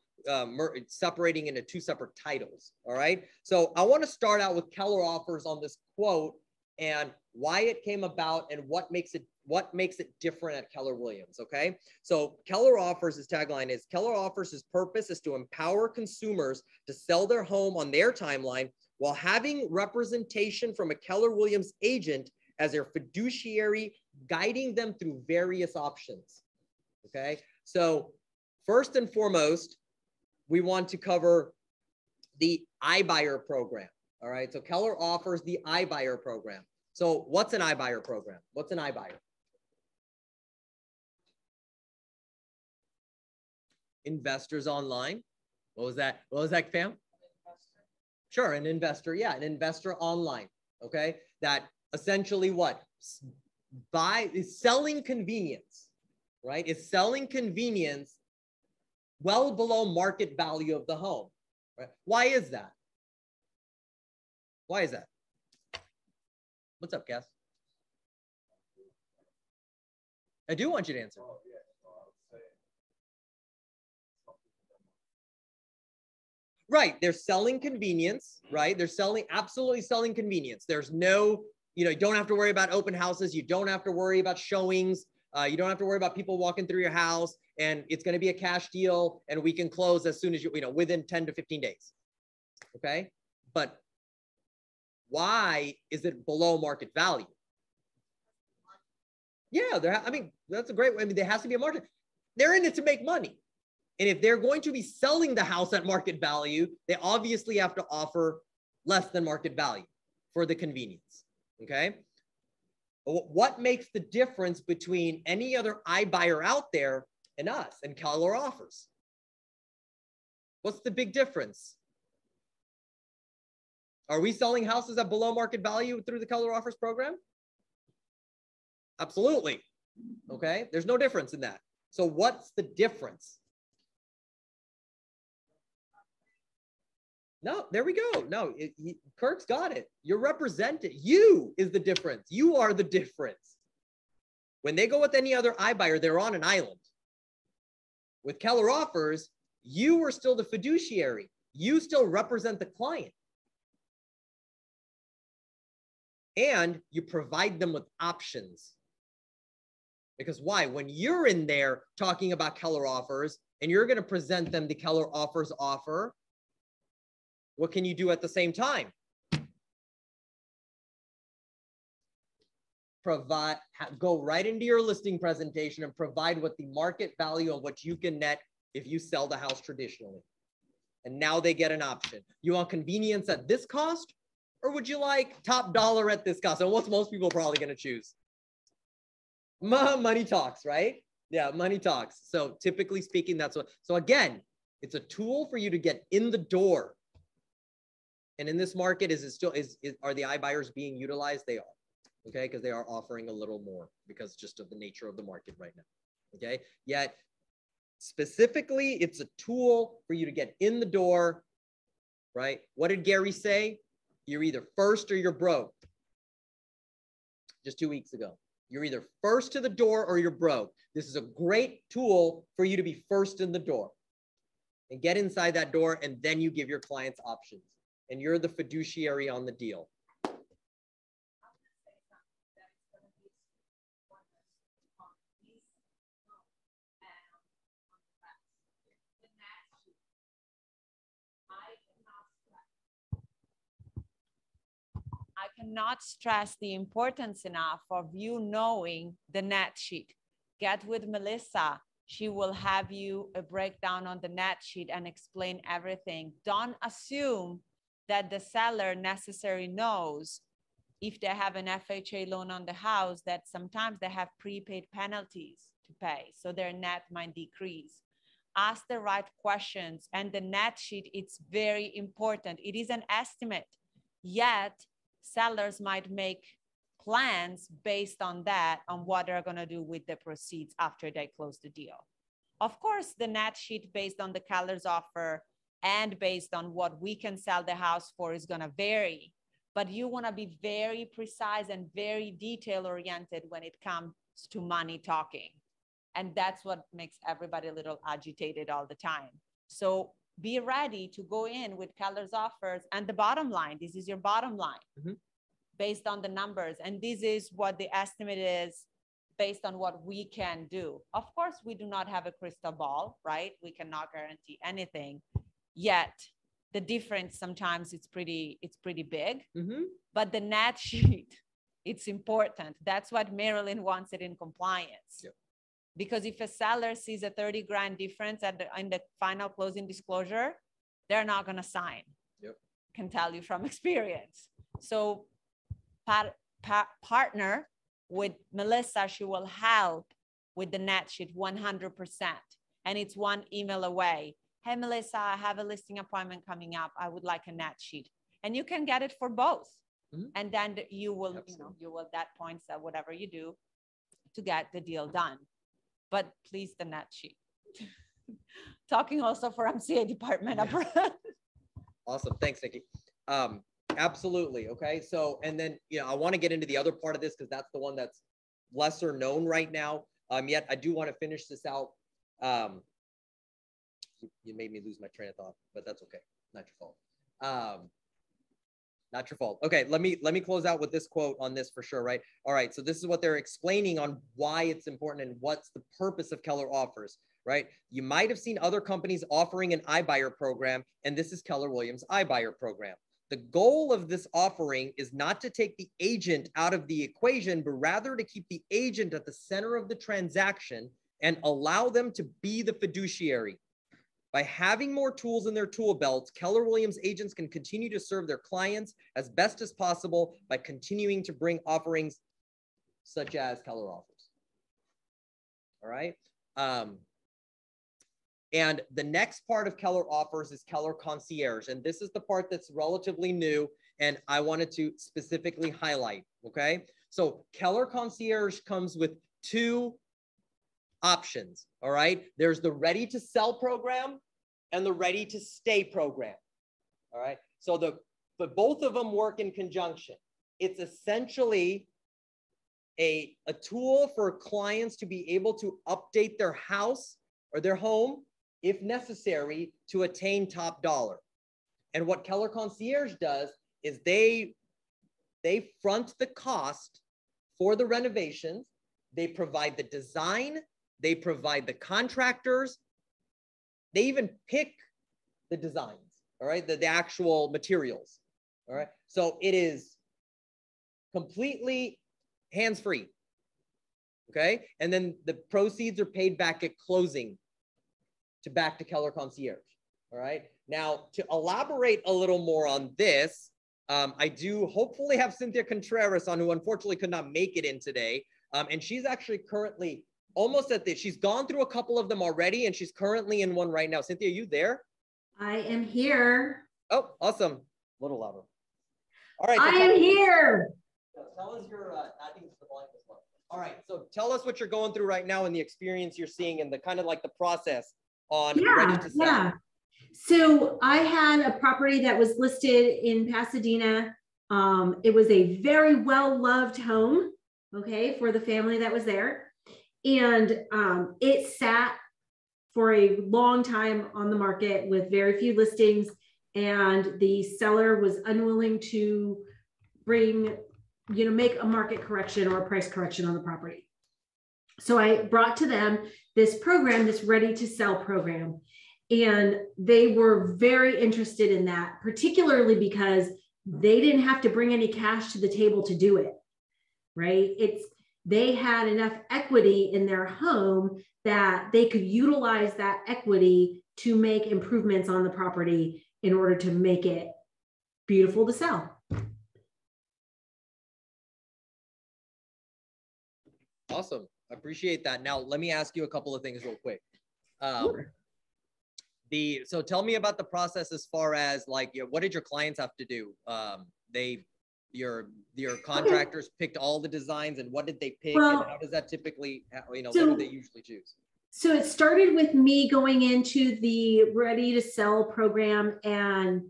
separating into two separate titles. All right. So I want to start out with Keller Offers on this quote and why it came about and what makes it different at Keller Williams. Okay. So Keller Offers, his tagline is Keller Offers, his purpose is to empower consumers to sell their home on their timeline while having representation from a Keller Williams agent as their fiduciary, guiding them through various options. Okay. So first and foremost, we want to cover the iBuyer program. All right. So Keller offers the iBuyer program. So what's an iBuyer program? What's an iBuyer? Investors online. What was that? What was that, fam? Sure. An investor. Yeah. An investor online. Okay. That essentially what? Is selling convenience, right? Is selling convenience well below market value of the home, right? Why is that? Why is that? What's up, Cass? I do want you to answer. Right. They're selling convenience, right? They're absolutely selling convenience. There's no, you don't have to worry about open houses. You don't have to worry about showings. You don't have to worry about people walking through your house, and it's going to be a cash deal, and we can close as soon as within 10 to 15 days. Okay. But why is it below market value? Yeah, that's a great way. There has to be a margin. They're in it to make money. And if they're going to be selling the house at market value, they obviously have to offer less than market value for the convenience. Okay. What makes the difference between any other iBuyer out there and us and Keller Offers? What's the big difference? Are we selling houses at below market value through the Keller Offers program? Absolutely. Okay. There's no difference in that. So what's the difference? No, there we go. No, Kirk's got it. You're represented. You is the difference. You are the difference. When they go with any other iBuyer, they're on an island. With Keller Offers, you are still the fiduciary. You still represent the client. And you provide them with options. Because why? When you're in there talking about Keller Offers and you're going to present them the Keller Offers offer, what can you do at the same time? Go right into your listing presentation and provide what the market value and what you can net if you sell the house traditionally. And now they get an option. You want convenience at this cost, or would you like top dollar at this cost? And what's most people probably going to choose? Money talks, right? Yeah, money talks. So typically speaking, that's what. So again, it's a tool for you to get in the door. And in this market, are the iBuyers being utilized? They are, okay? Because they are offering a little more because just of the nature of the market right now, okay? Yet, specifically, it's a tool for you to get in the door, right? What did Gary say? You're either first or you're broke. Just 2 weeks ago. You're either first to the door or you're broke. This is a great tool for you to be first in the door and get inside that door, and then you give your clients options. And you're the fiduciary on the deal. I cannot stress the importance enough of you knowing the net sheet. Get with Melissa. She will have you a breakdown on the net sheet and explain everything. Don't assume that the seller necessarily knows if they have an FHA loan on the house that sometimes they have prepaid penalties to pay. So their net might decrease. Ask the right questions, and the net sheet, it's very important. It is an estimate, yet sellers might make plans based on that, on what they're gonna do with the proceeds after they close the deal. Of course, the net sheet based on the Keller's offer and based on what we can sell the house for is gonna vary, but you wanna be very precise and very detail oriented when it comes to money talking. And that's what makes everybody a little agitated all the time. So be ready to go in with Keller's offers and the bottom line. This is your bottom line based on the numbers. And this is what the estimate is based on what we can do. Of course, we do not have a crystal ball, right? We cannot guarantee anything. Yet the difference sometimes it's pretty big, but the net sheet, it's important. That's what Marilyn wants it in compliance. Yep. Because if a seller sees a 30 grand difference in the final closing disclosure, they're not gonna sign. Yep. Can tell you from experience. So partner with Melissa, she will help with the net sheet 100%. And it's one email away. Hey, Melissa, I have a listing appointment coming up. I would like a net sheet. And you can get it for both. And then you will, you will that points at whatever you do to get the deal done. But please, the net sheet. Talking also for MCA department. Awesome. Thanks, Nikki. Absolutely. Okay. So, and then, I want to get into the other part of this because that's the one that's lesser known right now. yet. I do want to finish this out. You made me lose my train of thought, but that's okay. Not your fault. Not your fault. Okay, let me close out with this quote on this for sure, right? All right, so this is what they're explaining on why it's important and what's the purpose of Keller Offers, right? You might have seen other companies offering an iBuyer program, and this is Keller Williams' iBuyer program. The goal of this offering is not to take the agent out of the equation, but rather to keep the agent at the center of the transaction and allow them to be the fiduciary. By having more tools in their tool belts, Keller Williams agents can continue to serve their clients as best as possible by continuing to bring offerings such as Keller Offers. All right. And the next part of Keller Offers is Keller Concierge. And this is the part that's relatively new and I wanted to specifically highlight, okay? So Keller Concierge comes with two options, all right? There's the ready to sell program and the ready to stay program, all right? So but both of them work in conjunction. It's essentially a tool for clients to be able to update their house or their home if necessary to attain top dollar. And what Keller Concierge does is they front the cost for the renovations. They provide the design, they provide the contractors, they even pick the designs, all right, the actual materials, all right? So it is completely hands-free, okay? And then the proceeds are paid back at closing back to Keller Concierge, all right? Now, to elaborate a little more on this, I do hopefully have Cynthia Contreras on, who unfortunately could not make it in today. And she's actually currently almost at this. She's gone through a couple of them already, and she's currently in one right now. Cynthia, are you there? I am here. Oh, awesome. A little louder. All right. So I am here. Tell us your, I think it's the volume as well. All right. So tell us what you're going through right now and the experience you're seeing and the kind of like the process on ready to sell. Yeah. So I had a property that was listed in Pasadena. It was a very well-loved home, okay, for the family that was there. And it sat for a long time on the market with very few listings. And the seller was unwilling to bring, make a market correction or a price correction on the property. So I brought to them this program, this ready to sell program. And they were very interested in that, particularly because they didn't have to bring any cash to the table to do it, right? They had enough equity in their home that they could utilize that equity to make improvements on the property in order to make it beautiful to sell. Awesome. I appreciate that. Now, let me ask you a couple of things real quick. Sure. So tell me about the process as far as like, what did your clients have to do? Your contractors picked all the designs, and what did they pick? Well, and how does that typically, what so, do they usually choose? So it started with me going into the ready to sell program and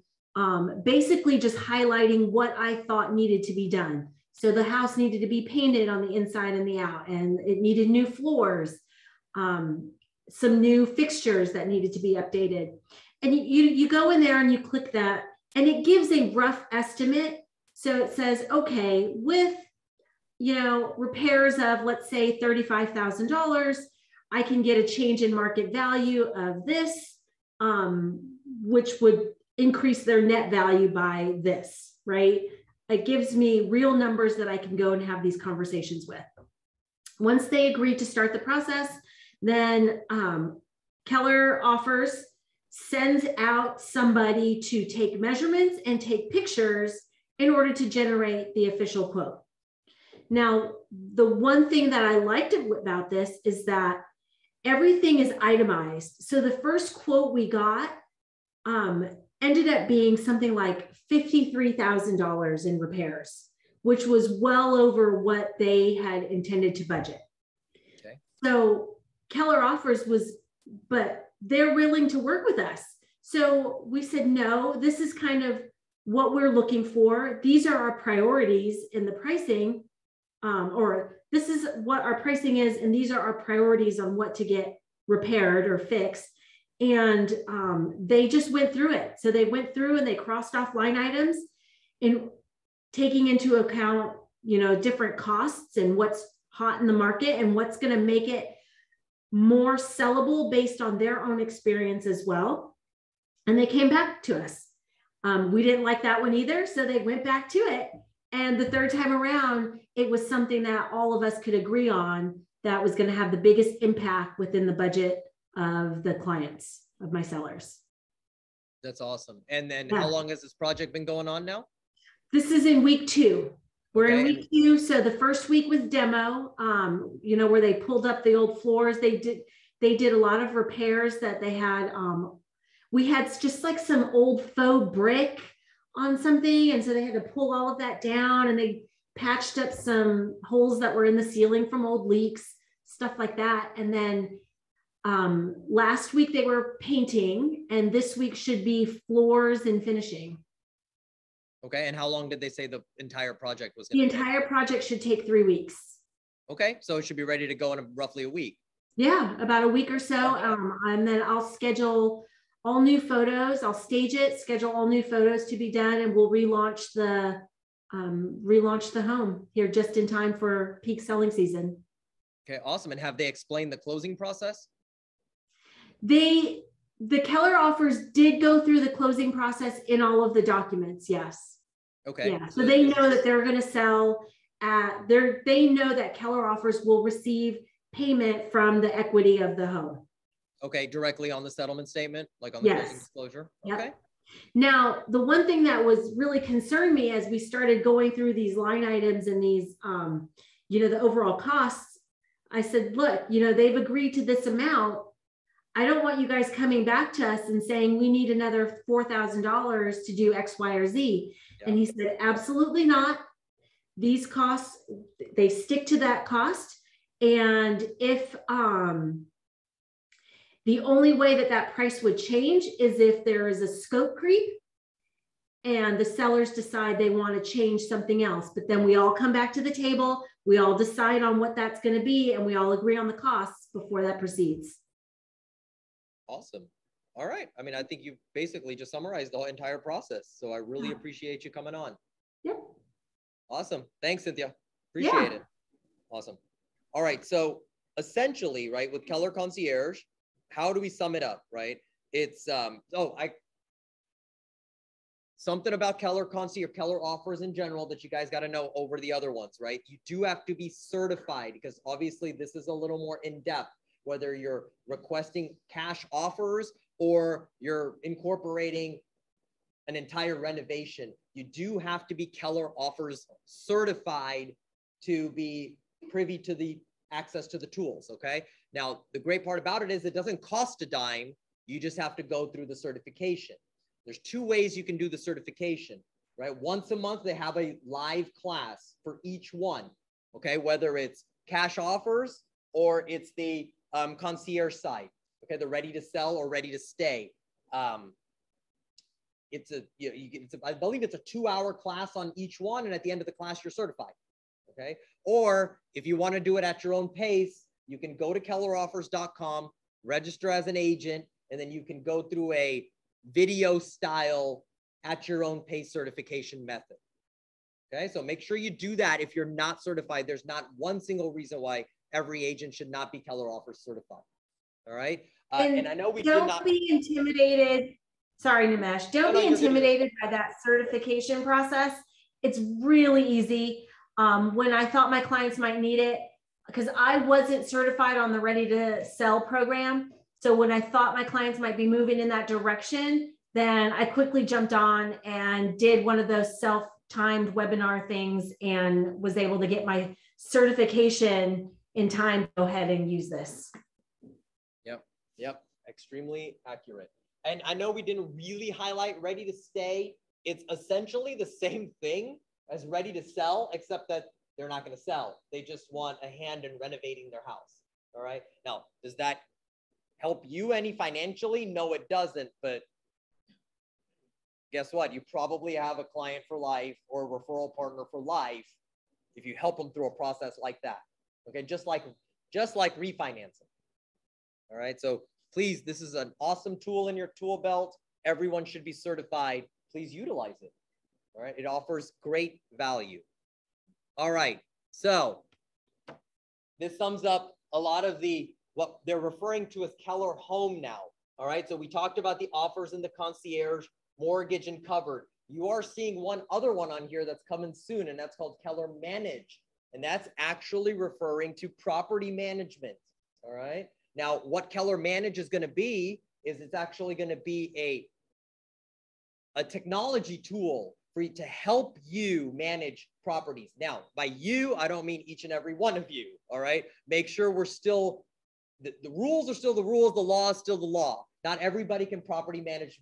basically just highlighting what I thought needed to be done. So the house needed to be painted on the inside and the out, and it needed new floors, some new fixtures that needed to be updated. And you go in there and you click that, and it gives a rough estimate. So it says, okay, with, repairs of, let's say, $35,000, I can get a change in market value of this, which would increase their net value by this, right? It gives me real numbers that I can go and have these conversations with. Once they agree to start the process, then Keller Offers sends out somebody to take measurements and take pictures in order to generate the official quote. Now, the one thing that I liked about this is that everything is itemized. So the first quote we got ended up being something like $53,000 in repairs, which was well over what they had intended to budget. Okay. So Keller Offers but they're willing to work with us. So we said, no, this is kind of what we're looking for. These are our priorities in the pricing, or this is what our pricing is, and these are our priorities on what to get repaired or fixed. And they just went through it. So they went through and they crossed off line items and taking into account, you know, different costs and what's hot in the market and what's going to make it more sellable based on their own experience as well. And they came back to us. We didn't like that one either. So they went back to it. And the third time around, it was something that all of us could agree on that was going to have the biggest impact within the budget of the clients, of my sellers. That's awesome. And then Yeah. how long has this project been going on now? This is in week 2. We're in Okay. week 2. So the first week was demo, you know, where they pulled up the old floors. They did a lot of repairs that they had. We had just like some old faux brick on something. And so they had to pull all of that down, and they patched up some holes that were in the ceiling from old leaks, stuff like that. And then last week they were painting, and this week should be floors and finishing. Okay. And how long did they say the entire project was The going to entire project should take 3 weeks. Okay. So it should be ready to go in roughly a week. Yeah, about a week or so. And then I'll schedule all new photos. I'll stage it, schedule all new photos to be done, and we'll relaunch the home here just in time for peak selling season. Okay. Awesome. And have they explained the closing process? The Keller offers did go through the closing process in all of the documents. Yes. Okay. Yeah. So they know that they're going to sell they know that Keller offers will receive payment from the equity of the home. Okay. Directly on the settlement statement, like on the Yes. closing disclosure. Yep. Okay. Now, the one thing that was really concerned me as we started going through these line items and these, you know, the overall costs, I said, look, you know, they've agreed to this amount. I don't want you guys coming back to us and saying we need another $4,000 to do X, Y, or Z. Yeah. And he said, absolutely not. These costs, they stick to that cost. And if the only way that that price would change is if there is a scope creep and the sellers decide they want to change something else. But then we all come back to the table, we all decide on what that's going to be, and we all agree on the costs before that proceeds. Awesome. All right. I mean, I think you basically just summarized the whole entire process. So I really Yeah. appreciate you coming on. Yep. Awesome. Thanks, Cynthia. Appreciate it. Awesome. All right. So essentially, right, with Keller Concierge, how do we sum it up, right? It's, something about Keller Concierge, Keller offers in general that you guys got to know over the other ones, right? You do have to be certified because obviously this is a little more in-depth, whether you're requesting cash offers or you're incorporating an entire renovation. You do have to be Keller offers certified to be privy to the access to the tools, okay? Now, the great part about it is it doesn't cost a dime. You just have to go through the certification. There's 2 ways you can do the certification, right? Once a month, they have a live class for each one, okay? Whether it's cash offers or it's the concierge side, okay? The ready to sell or ready to stay. I believe it's a 2-hour class on each one. And at the end of the class, you're certified, okay? Or if you want to do it at your own pace, you can go to kelleroffers.com, register as an agent, and then you can go through a video style at your own pace certification method. Okay, so make sure you do that. If you're not certified, there's not one single reason why every agent should not be Keller Offers certified. All right. And I know we don't be intimidated. Sorry, Nimesh. Don't be intimidated by that certification process. It's really easy. When I thought my clients might need it, because I wasn't certified on the Ready to Sell program. So when I thought my clients might be moving in that direction, then I quickly jumped on and did one of those self-timed webinar things and was able to get my certification in time to go ahead and use this. Yep. Extremely accurate. And I know we didn't really highlight Ready to Stay. It's essentially the same thing as Ready to Sell, except that they're not going to sell. They just want a hand in renovating their house. All right. Now, does that help you any financially? No, it doesn't. But guess what? You probably have a client for life or a referral partner for life if you help them through a process like that. Okay, just like refinancing. All right, so please, this is an awesome tool in your tool belt. Everyone should be certified. Please utilize it. All right, it offers great value. All right, so this sums up a lot of what they're referring to as Keller Home now. All right, so we talked about the offers in the concierge, mortgage, and covered. You are seeing one other one on here that's coming soon, and that's called Keller Manage. And that's actually referring to property management. All right. Now, what Keller Manage is going to be is it's actually going to be a technology tool for you to help you manage properties. Now, by you, I don't mean each and every one of you. All right. Make sure we're still, the rules are still the rules, the law is still the law. Not everybody can property manage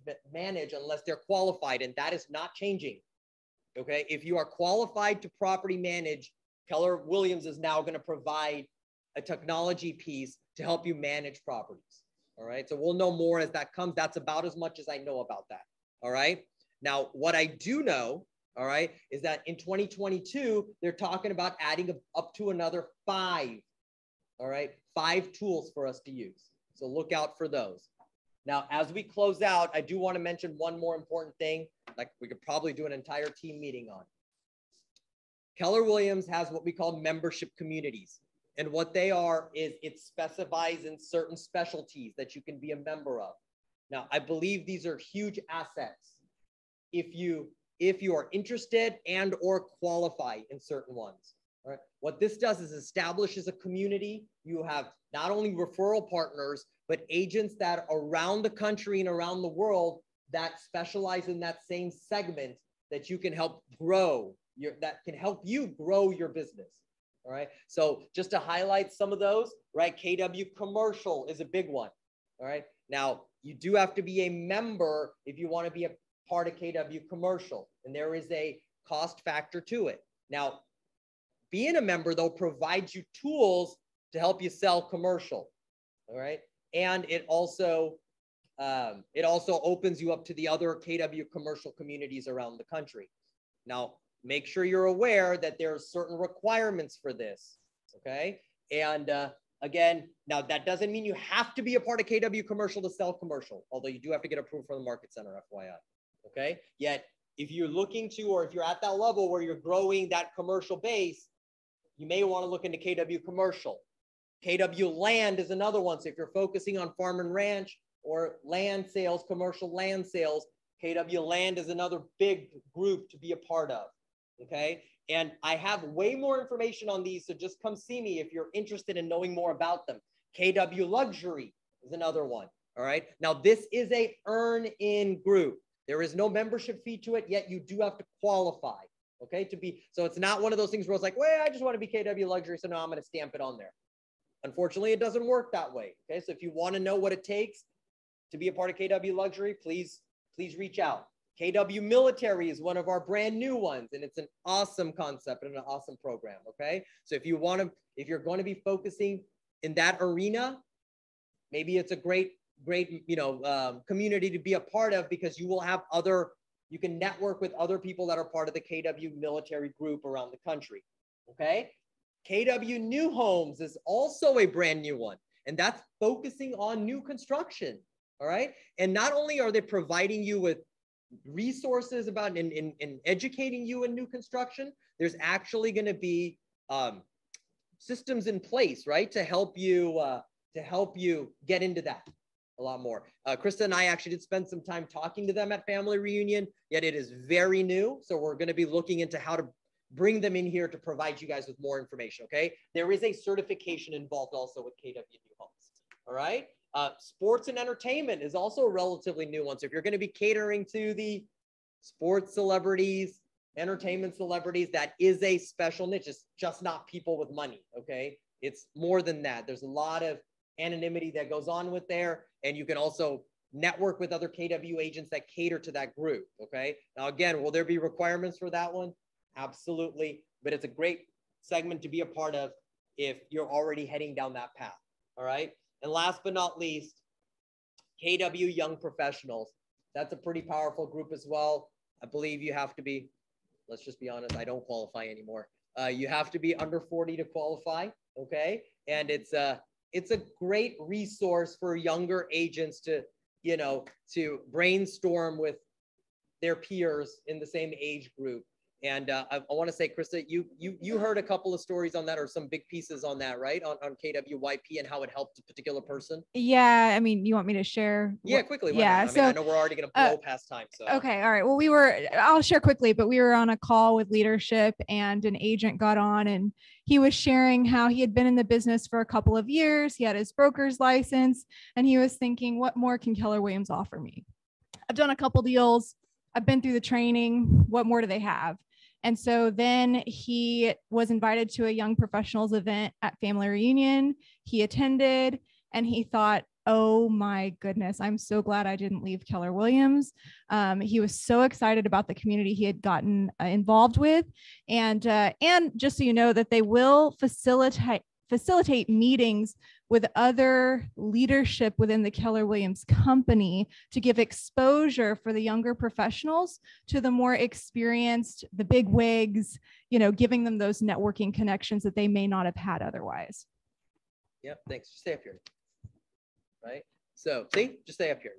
unless they're qualified, and that is not changing. Okay. If you are qualified to property manage, Keller Williams is now going to provide a technology piece to help you manage properties. All right. So we'll know more as that comes. That's about as much as I know about that. All right. Now, what I do know, all right, is that in 2022, they're talking about adding up to another 5. All right. 5 tools for us to use. So look out for those. Now, as we close out, I do want to mention one more important thing, like we could probably do an entire team meeting on. Keller Williams has what we call membership communities. And what they are is it specifies in certain specialties that you can be a member of. Now, I believe these are huge assets if you are interested and or qualify in certain ones. All right. What this does is establishes a community. You have not only referral partners, but agents that are around the country and around the world that specialize in that same segment that you can help grow. That can help you grow your business. All right. So just to highlight some of those, right? KW Commercial is a big one. All right. Now, you do have to be a member if you want to be a part of KW Commercial, and there is a cost factor to it. Now, being a member, though, provides you tools to help you sell commercial. All right. And it also opens you up to the other KW Commercial communities around the country. Now, make sure you're aware that there are certain requirements for this, okay? And again, now that doesn't mean you have to be a part of KW Commercial to sell commercial, although you do have to get approved from the Market Center, FYI, okay? Yet, if you're looking to, or if you're at that level where you're growing that commercial base, you may want to look into KW Commercial. KW Land is another one. So if you're focusing on farm and ranch or land sales, commercial land sales, KW Land is another big group to be a part of. Okay. And I have way more information on these. So just come see me if you're interested in knowing more about them. KW Luxury is another one. All right. Now this is a earn-in group. There is no membership fee to it, yet you do have to qualify. Okay. To be, so it's not one of those things where it's like, well, I just want to be KW Luxury. So now I'm going to stamp it on there. Unfortunately, it doesn't work that way. Okay. So if you want to know what it takes to be a part of KW Luxury, please reach out. KW Military is one of our brand new ones, and it's an awesome concept and an awesome program. Okay. So if you're going to be focusing in that arena, maybe it's a great, community to be a part of, because you will have you can network with other people that are part of the KW Military group around the country. Okay. KW New Homes is also a brand new one, and that's focusing on new construction. All right. And not only are they providing you with resources about in educating you in new construction, there's actually going to be systems in place, right, to help you get into that a lot more. Krista and I actually did spend some time talking to them at Family Reunion, yet it is very new. So we're going to be looking into how to bring them in here to provide you guys with more information. Okay. There is a certification involved also with KW New Homes. All right. Sports and entertainment is also a relatively new one. So if you're going to be catering to the sports celebrities, entertainment celebrities, that is a special niche. It's just not people with money. Okay. It's more than that. There's a lot of anonymity that goes on with there. And you can also network with other KW agents that cater to that group. Okay. Now, again, will there be requirements for that one? Absolutely. But it's a great segment to be a part of if you're already heading down that path. All right. And last but not least, KW Young Professionals. That's a pretty powerful group as well. I believe you have to be, let's just be honest, I don't qualify anymore. You have to be under 40 to qualify. Okay. And it's a great resource for younger agents to, to brainstorm with their peers in the same age group. And I want to say, Krista, you heard a couple of stories on that, or some big pieces on that, right? On KWYP and how it helped a particular person. Yeah, I mean, you want me to share? Yeah, quickly. Yeah, I mean, I know we're already going to blow past time. So okay, all right. Well, I'll share quickly, but we were on a call with leadership, and an agent got on, and he was sharing how he had been in the business for a couple of years. He had his broker's license, and he was thinking, what more can Keller Williams offer me? I've done a couple deals. I've been through the training. What more do they have? And so then he was invited to a young professionals event at Family Reunion. He attended, and he thought, oh my goodness, I'm so glad I didn't leave Keller Williams. He was so excited about the community he had gotten involved with. And just so you know, that they will facilitate meetings with other leadership within the Keller Williams company to give exposure for the younger professionals to the more experienced, the big wigs, giving them those networking connections that they may not have had otherwise. Yep, thanks. Just stay up here. Right? So see, just stay up here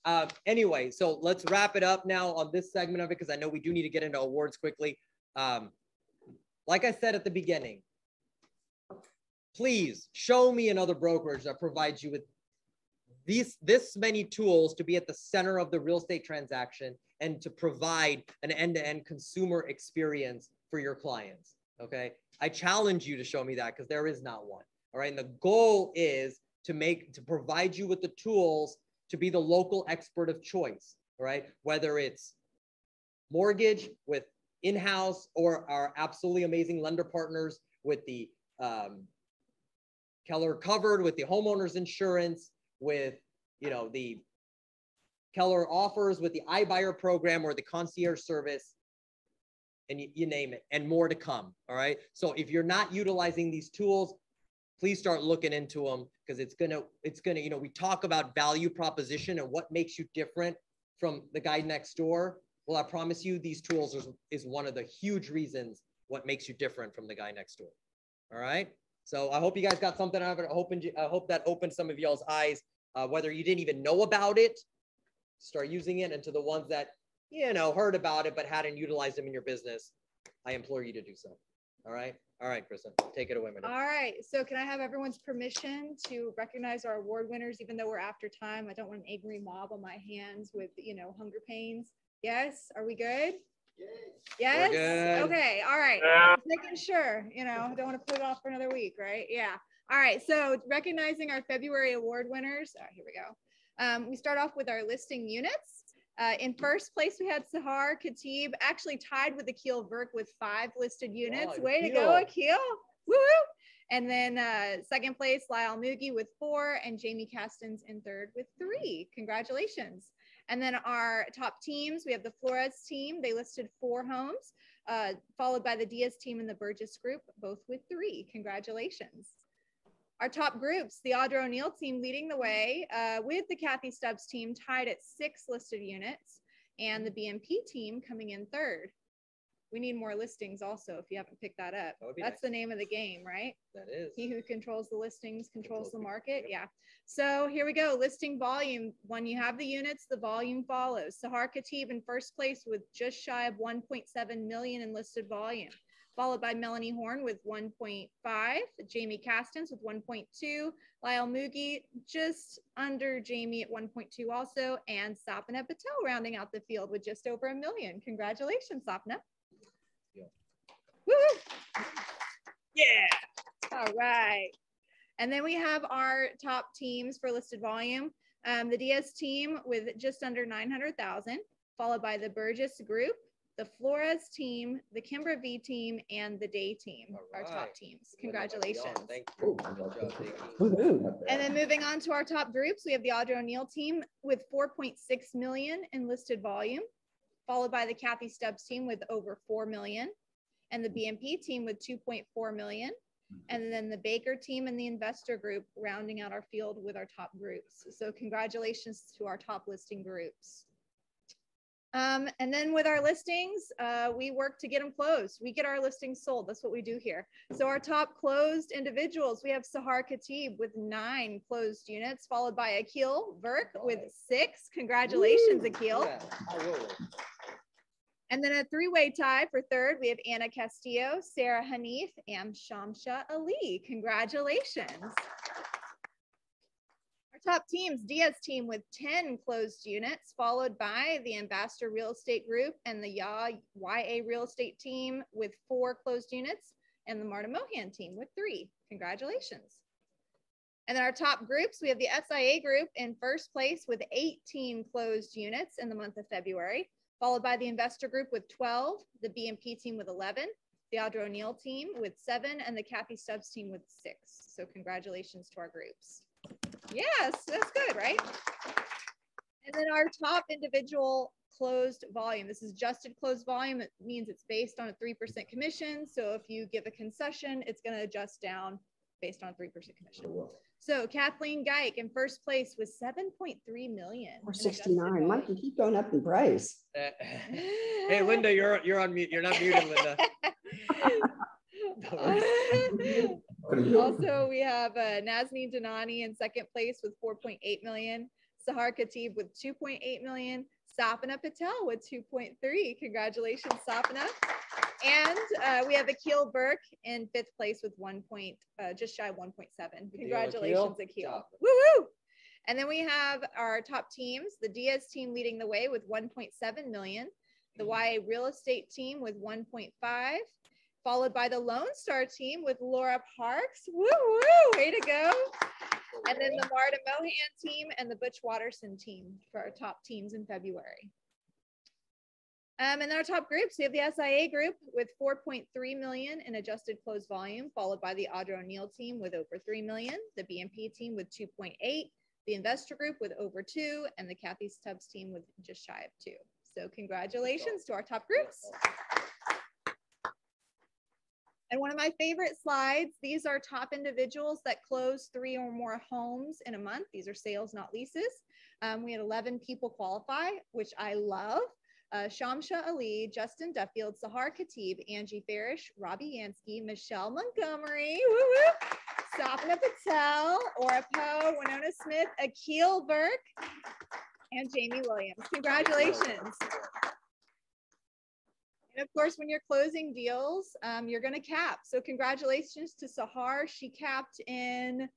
now. Anyway, so let's wrap it up now on this segment of it, because I know we do need to get into awards quickly. Like I said at the beginning, please show me another brokerage that provides you with this many tools to be at the center of the real estate transaction and to provide an end-to-end consumer experience for your clients. Okay. I challenge you to show me that, because there is not one. All right. And the goal is to provide you with the tools to be the local expert of choice. All right. Whether it's mortgage with in-house or our absolutely amazing lender partners with the Keller Covered, with the homeowners insurance, with the Keller Offers, with the iBuyer program, or the concierge service, and you name it, and more to come. All right. So if you're not utilizing these tools, please start looking into them, because it's gonna, we talk about value proposition and what makes you different from the guy next door. Well, I promise you, these tools is one of the huge reasons what makes you different from the guy next door. All right. So I hope you guys got something out of it. I hope that opened some of y'all's eyes, whether you didn't even know about it, start using it, and to the ones that, heard about it but hadn't utilized them in your business, I implore you to do so. All right. All right, Kristen, take it away, man. All right. So can I have everyone's permission to recognize our award winners, even though we're after time? I don't want an angry mob on my hands with, hunger pains. Yes. Are we good? Yes. Good. Okay. All right. Just making sure, don't want to put it off for another week, right? Yeah. All right. So recognizing our February award winners. Here we go. We start off with our listing units. In first place, we had Sahar Khatib, actually tied with Akil Verk with 5 listed units. Oh, way to go, Akil. Woo woo. And then second place, Lyle Mugi with 4, and Jamie Castens in third with 3. Congratulations. And then our top teams, we have the Flores team. They listed 4 homes, followed by the Diaz team and the Burgess group, both with 3. Congratulations. Our top groups, the Audra O'Neill team leading the way with the Kathy Stubbs team tied at 6 listed units, and the BMP team coming in third. We need more listings also, if you haven't picked that up. That's nice. The name of the game, right? That is. He who controls the listings controls the market. Yeah. So here we go. Listing volume. When you have the units, the volume follows. Sahar Khatib in first place with just shy of 1.7 million in listed volume, followed by Melanie Horn with 1.5, Jamie Castens with 1.2, Lyle Mugi just under Jamie at 1.2 also, and Sapna Patel rounding out the field with just over 1 million. Congratulations, Sapna. Yeah. Woo! Yeah. All right. And then we have our top teams for listed volume. The Diaz team with just under 900,000, followed by the Burgess group, the Flores team, the Kimbra V team, and the Day team, our top teams. Congratulations. Thank you. Good job, and then moving on to our top groups, we have the Audra O'Neill team with 4.6 million in listed volume, followed by the Kathy Stubbs team with over 4 million, and the BMP team with 2.4 million. And then the Baker team and the investor group rounding out our field with our top groups. So congratulations to our top listing groups. And then with our listings, we work to get them closed. We get our listings sold. That's what we do here. So our top closed individuals, we have Sahar Khatib with 9 closed units, followed by Akil Verk with 6. Congratulations, Akil. Yeah. And then a 3-way tie for third, we have Anna Castillo, Sarah Hanif, and Shamsha Ali. Congratulations. Our top teams, Diaz team with 10 closed units, followed by the Ambassador Real Estate Group and the YA Real Estate team with 4 closed units, and the Marta Mohan team with 3. Congratulations. And then our top groups, we have the SIA group in first place with 18 closed units in the month of February, followed by the Investor Group with 12, the BMP team with 11, the Audra O'Neill team with 7, and the Kathy Stubbs team with 6. So congratulations to our groups. Yes, that's good, right? And then our top individual closed volume. This is adjusted closed volume. It means it's based on a 3% commission. So if you give a concession, it's going to adjust down based on 3% commission. So Kathleen Geik in first place with 7.3 million. Or 69. Mine can keep going up in price. Hey, Linda, you're on mute. You're not muted, Linda. Also, we have Nazneen Danani in second place with 4.8 million. Sahar Khatib with 2.8 million. Sapna Patel with 2.3. Congratulations, Sapna. And we have Akil Burke in 5th place with just shy of 1.7. Congratulations, Akil. Woo woo! And then we have our top teams, the Diaz team leading the way with 1.7 million, the YA Real Estate team with 1.5, followed by the Lone Star team with Laura Parks. Woo woo! Way to go. And then the Marta Mohan team and the Butch Watterson team for our top teams in February. And then our top groups, we have the SIA group with 4.3 million in adjusted closed volume, followed by the Audra O'Neill team with over 3 million, the BMP team with 2.8, the Investor Group with over 2, and the Kathy Stubbs team with just shy of 2. So congratulations to our top groups. And one of my favorite slides, these are top individuals that close 3 or more homes in a month. These are sales, not leases. We had 11 people qualify, which I love. Shamsha Ali, Justin Duffield, Sahar Khatib, Angie Farish, Robbie Yansky, Michelle Montgomery, woo woo, Sapna Patel, Ora Poe, Winona Smith, Akil Burke, and Jamie Williams. Congratulations. And of course, when you're closing deals, you're going to cap. So congratulations to Sahar. She capped in,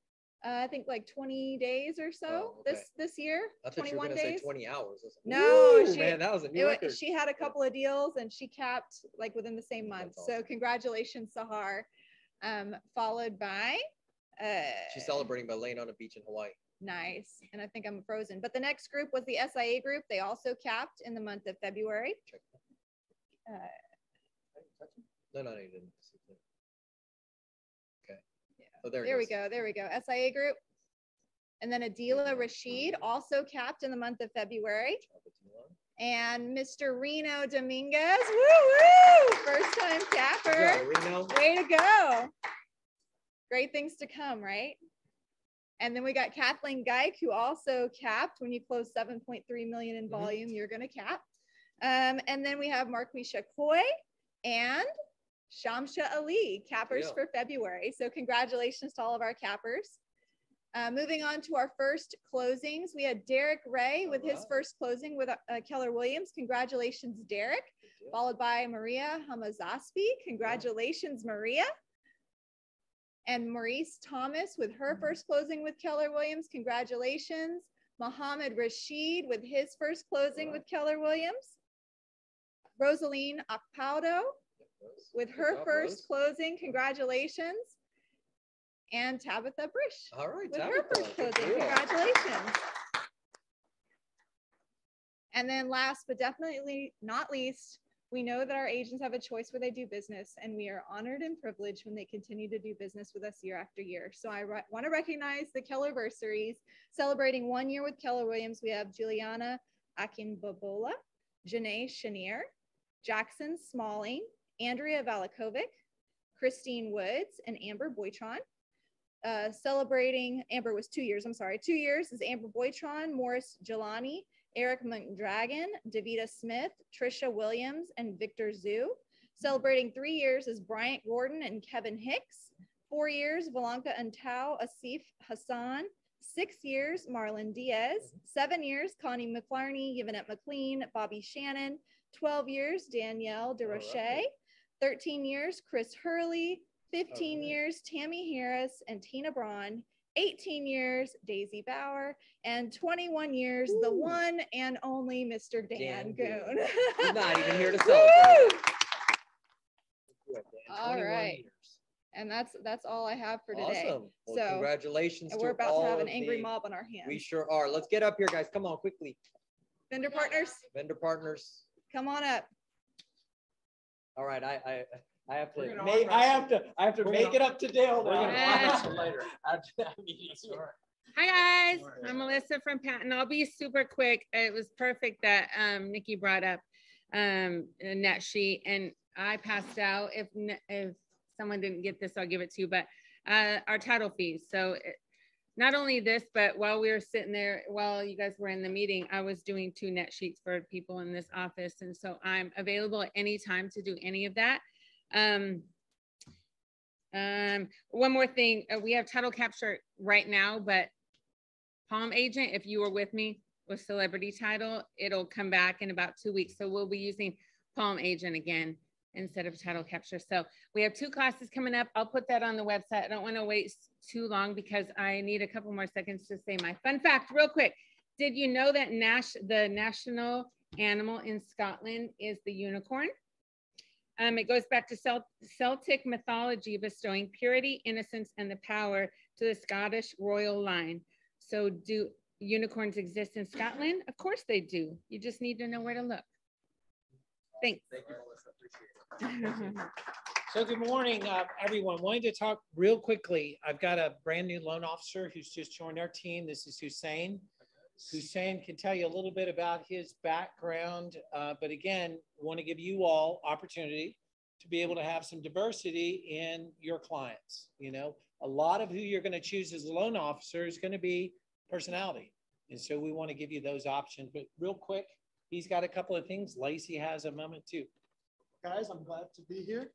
I think like 20 days or so this year. I thought you were going to say 20 hours. No, man, that was a new record. She had a couple of deals and she capped like within the same month. Awesome. So congratulations, Sahar. Followed by. She's celebrating by laying on a beach in Hawaii. Nice. And I think I'm frozen. But the next group was the SIA group. They also capped in the month of February. No, you didn't. Okay. Yeah. Oh, there we go. There we go. SIA group. And then Adila Rashid also capped in the month of February. And Mr. Reno Dominguez. Woo woo! First time capper. Reno. Way to go. Great things to come, right? And then we got Kathleen Geik, who also capped. When you close 7.3 million in volume, you're going to cap. And then we have Marquisha Coy and Shamsha Ali, cappers for February. So congratulations to all of our cappers. Moving on to our first closings, we had Derek Ray with his first closing with Keller Williams. Congratulations, Derek. Followed by Maria Hamazaspi. Congratulations, Maria. And Maurice Thomas with her first closing with Keller Williams. Congratulations. Mohammed Rashid with his first closing with Keller Williams. Rosaline Akpaudo with her first closing. Congratulations. And Tabitha Brish with her first closing. Congratulations. And then last but definitely not least, we know that our agents have a choice where they do business, and we are honored and privileged when they continue to do business with us year after year. So I want to recognize the Kellerversaries celebrating 1 year with Keller Williams. We have Juliana Akinbobola, Janae Chenier, Jackson Smalling, Andrea Valakovic, Christine Woods, and Amber Boytron. Celebrating, Amber was 2 years, I'm sorry. 2 years is Amber Boytron, Morris Jelani, Eric McDragon, Davita Smith, Trisha Williams, and Victor Zhu. Celebrating 3 years is Bryant Gordon and Kevin Hicks. 4 years, Valanka Antau, Asif Hassan. 6 years, Marlon Diaz. 7 years, Connie McFlarney, Yvonette McLean, Bobby Shannon. 12 years, Danielle DeRoche. 13 years, Chris Hurley. 15 years, Tammy Harris and Tina Braun. 18 years, Daisy Bauer, and 21 years, the one and only Mr. Dan Goon. He's not even here to celebrate. All right. And that's all I have for today. Awesome. Well, so congratulations. we're about to have an angry the, mob on our hands. We sure are. Let's get up here, guys. Come on, quickly. Vendor partners, Vendor partners. come on up. All right, I have to We're gonna make arm wrestle. I have to We're make gonna- it up to Dale. We're now. gonna arm wrestle later after that meeting. Hi guys, I'm Melissa from Patton. I'll be super quick. It was perfect that Nikki brought up a net sheet, and I passed out. If someone didn't get this, I'll give it to you. But our title fees. So not only this, but while we were sitting there, while you guys were in the meeting, I was doing 2 net sheets for people in this office, and so I'm available at any time to do any of that. One more thing, we have title capture right now, but Palm Agent, if you were with me with Celebrity Title, it'll come back in about 2 weeks. So we'll be using Palm Agent again instead of title capture. So we have 2 classes coming up. I'll put that on the website. I don't want to wait too long because I need a couple more seconds to say my fun fact real quick. Did you know that the national animal in Scotland is the unicorn? It goes back to Celtic mythology, bestowing purity, innocence, and the power to the Scottish royal line. So do unicorns exist in Scotland? Of course they do. You just need to know where to look. Thanks. Thank you, Melissa. Appreciate it. So good morning, everyone. Wanted to talk real quickly. I've got a brand new loan officer who's just joined our team. This is Hussein. Hussein can tell you a little bit about his background, but again, want to give you all opportunity to be able to have some diversity in your clients. You know, a lot of who you're going to choose as a loan officer is going to be personality. And so we want to give you those options, but real quick, he's got a couple of things. Lacey has a moment too. Guys, I'm glad to be here.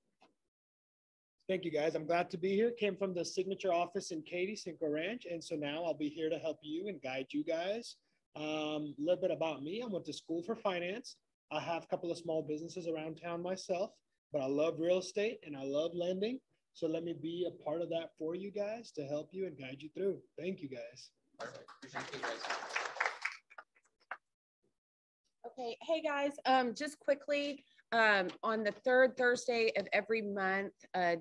Thank you, guys. I'm glad to be here. Came from the signature office in Katy, Cinco Ranch. And so now I'll be here to help you and guide you guys. A little bit about me. I went to school for finance. I have a couple of small businesses around town myself, but I love real estate and I love lending. So let me be a part of that for you guys to help you and guide you through. Thank you, guys. Perfect. Appreciate you guys. Okay, hey guys, just quickly, on the 3rd Thursday of every month,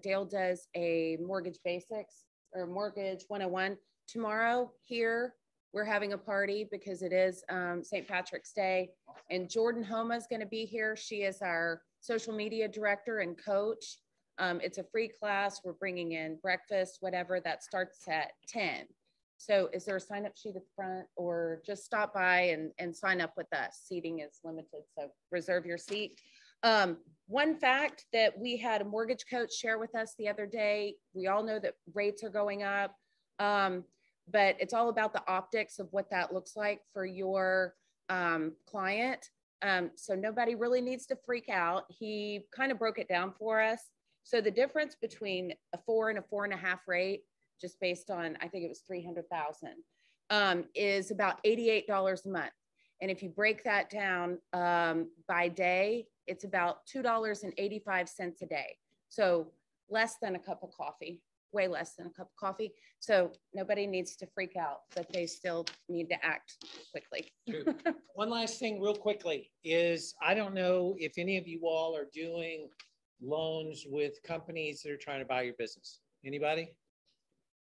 Dale does a mortgage basics or mortgage 101. Tomorrow here, we're having a party because it is St. Patrick's Day, and Jordan Homa is going to be here. She is our social media director and coach. It's a free class. We're bringing in breakfast, whatever. That starts at 10. So is there a sign-up sheet at the front, or just stop by and sign up with us? Seating is limited, so reserve your seat. One fact that we had a mortgage coach share with us the other day, we all know that rates are going up, but it's all about the optics of what that looks like for your client. So nobody really needs to freak out. He kind of broke it down for us. So the difference between a 4 and a 4.5 rate, just based on, I think it was 300,000, is about $88 a month. And if you break that down by day, it's about $2.85 a day. So less than a cup of coffee, way less than a cup of coffee. So nobody needs to freak out, but they still need to act quickly. True. One last thing real quickly is, I don't know if any of you all are doing loans with companies that are trying to buy your business. Anybody?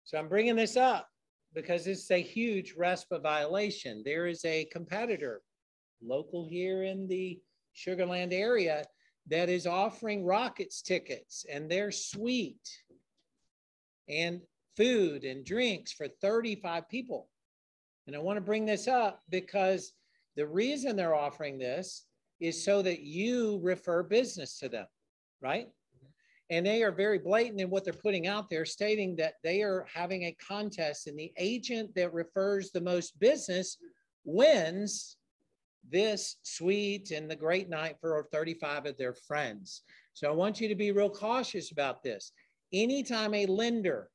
So I'm bringing this up because it's a huge RESPA violation. There is a competitor local here in the Sugar Land area that is offering Rockets tickets, and they're sweet and food and drinks for 35 people. And I want to bring this up because the reason they're offering this is so that you refer business to them, right? And they are very blatant in what they're putting out there, stating that they are having a contest, and the agent that refers the most business wins this suite and the great night for 35 of their friends. So I want you to be real cautious about this. Anytime a lender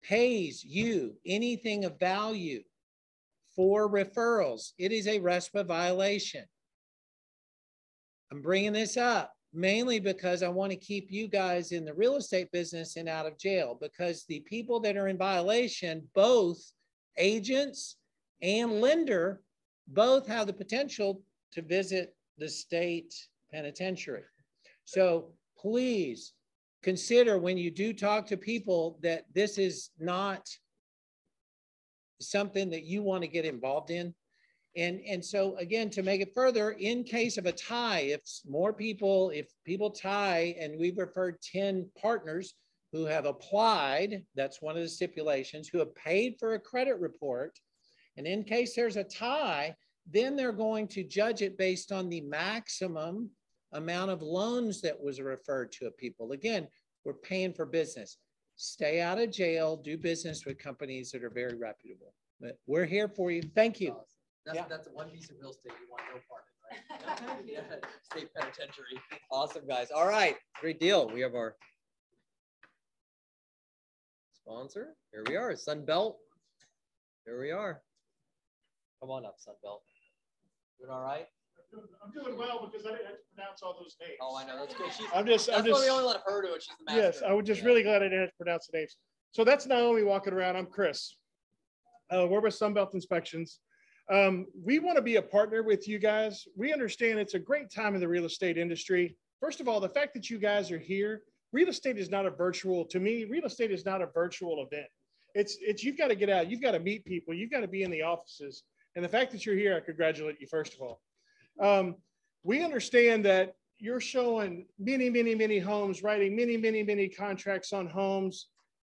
pays you anything of value for referrals, it is a RESPA violation. I'm bringing this up mainly because I want to keep you guys in the real estate business and out of jail, because the people that are in violation, both agents and lender, both have the potential to visit the state penitentiary. So please consider when you do talk to people that this is not something that you want to get involved in. And so again, to make it further, in case of a tie, if people tie, and we've referred 10 partners who have applied, that's one of the stipulations, who have paid for a credit report. And in case there's a tie, then they're going to judge it based on the maximum amount of loans that was referred to people. Again, we're paying for business. Stay out of jail, do business with companies that are very reputable. But we're here for you. Thank you. That's one piece of real estate you want no part in, right? Yeah. State penitentiary. Awesome, guys. All right, great deal. We have our sponsor. Here we are, Sunbelt. Here we are. Come on up, Sunbelt. Doing all right? I'm doing well because I didn't have to pronounce all those names. Oh, I know. That's good. That's why we only let her do it. She's the master. Yes, I was just really glad I didn't have to pronounce the names. So that's Naomi walking around. I'm Chris. We're with Sunbelt Inspections. We want to be a partner with you guys. We understand it's a great time in the real estate industry. First of all, the fact that you guys are here, real estate is not a virtual, to me, real estate is not a virtual event. It's you've got to get out, you've got to meet people, you've got to be in the offices. And the fact that you're here, I congratulate you, first of all. We understand that you're showing many homes, writing many contracts on homes.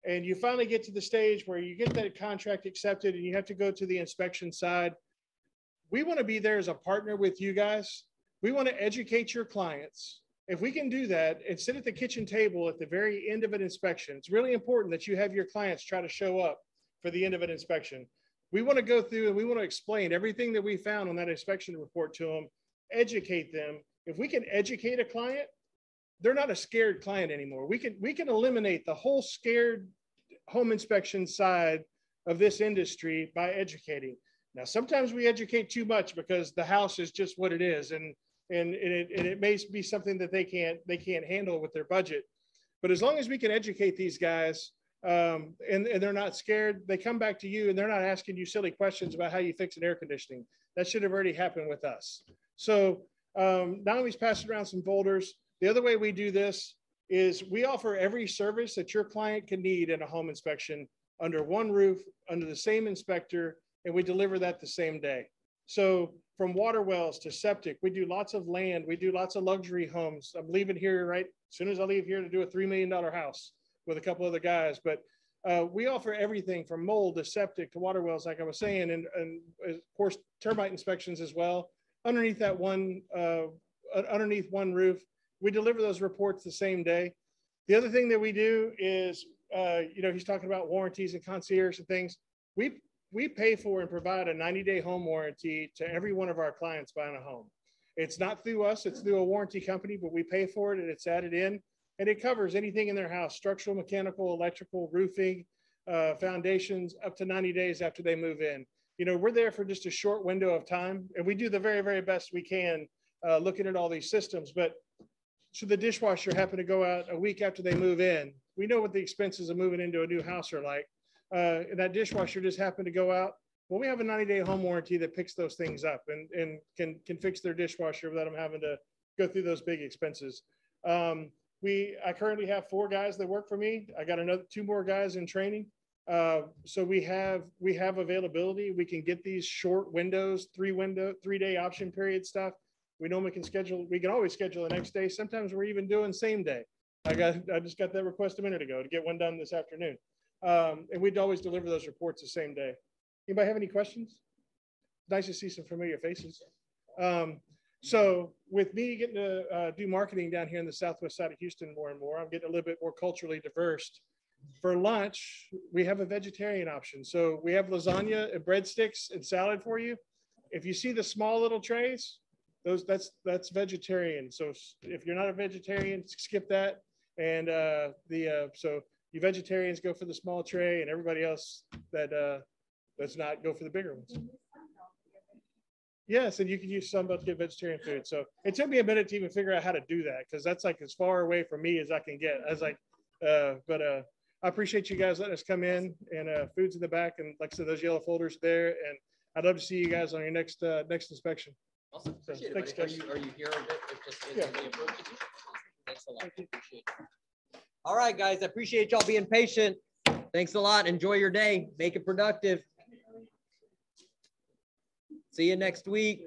And you finally get to the stage where you get that contract accepted and you have to go to the inspection side. We want to be there as a partner with you guys. We want to educate your clients. If we can do that and sit at the kitchen table at the very end of an inspection, it's really important that you have your clients try to show up for the end of an inspection. We want to go through and we want to explain everything that we found on that inspection report to them, educate them. If we can educate a client, they're not a scared client anymore. We can eliminate the whole scared home inspection side of this industry by educating. Now, sometimes we educate too much because the house is just what it is, and it may be something that they can't handle with their budget. But as long as we can educate these guys and they're not scared, they come back to you and they're not asking you silly questions about how you fix an air conditioning. That should have already happened with us. So Naomi's passing around some folders. The other way we do this is we offer every service that your client can need in a home inspection under one roof, under the same inspector, and we deliver that the same day. So from water wells to septic, we do lots of land, we do lots of luxury homes. I'm leaving here right as soon as I leave here to do a $3 million house with a couple other guys. But we offer everything from mold to septic to water wells, like I was saying, and of course, termite inspections as well. Underneath that one roof, we deliver those reports the same day. The other thing that we do is, he's talking about warranties and concierge and things. We pay for and provide a 90-day home warranty to every one of our clients buying a home. It's not through us, it's through a warranty company, but we pay for it and it's added in. And it covers anything in their house, structural, mechanical, electrical, roofing, foundations, up to 90 days after they move in. We're there for just a short window of time, and we do the very, very best we can looking at all these systems. But should the dishwasher happen to go out a week after they move in, we know what the expenses of moving into a new house are like. And that dishwasher just happened to go out. Well, we have a 90-day home warranty that picks those things up and can fix their dishwasher without them having to go through those big expenses. I currently have 4 guys that work for me. I got 2 more guys in training. So we have availability. We can get these short windows, 3-day option period stuff. We normally we can always schedule the next day. Sometimes we're even doing same day. I just got that request a minute ago to get one done this afternoon. And we'd always deliver those reports the same day. Anybody have any questions? Nice to see some familiar faces. So with me getting to do marketing down here in the southwest side of Houston more and more, I'm getting a little bit more culturally diverse. For lunch, we have a vegetarian option. So we have lasagna and breadsticks and salad for you. if you see the small little trays, that's vegetarian. So if you're not a vegetarian, skip that. And so you vegetarians go for the small tray, and everybody else that does not go for the bigger ones. Yes, and you can use Sunbelt to get vegetarian food. So it took me a minute to even figure out how to do that, because that's like as far away from me as I can get. I was like, but I appreciate you guys letting us come in, and food's in the back, and like I said, those yellow folders there, and I'd love to see you guys on your next inspection. Awesome. So, Appreciate thanks, it, buddy. guys. Are you here a bit? Just Yeah. the approach? Thanks a lot. Appreciate it. All right, guys. I appreciate y'all being patient. Thanks a lot. Enjoy your day. Make it productive. See you next week.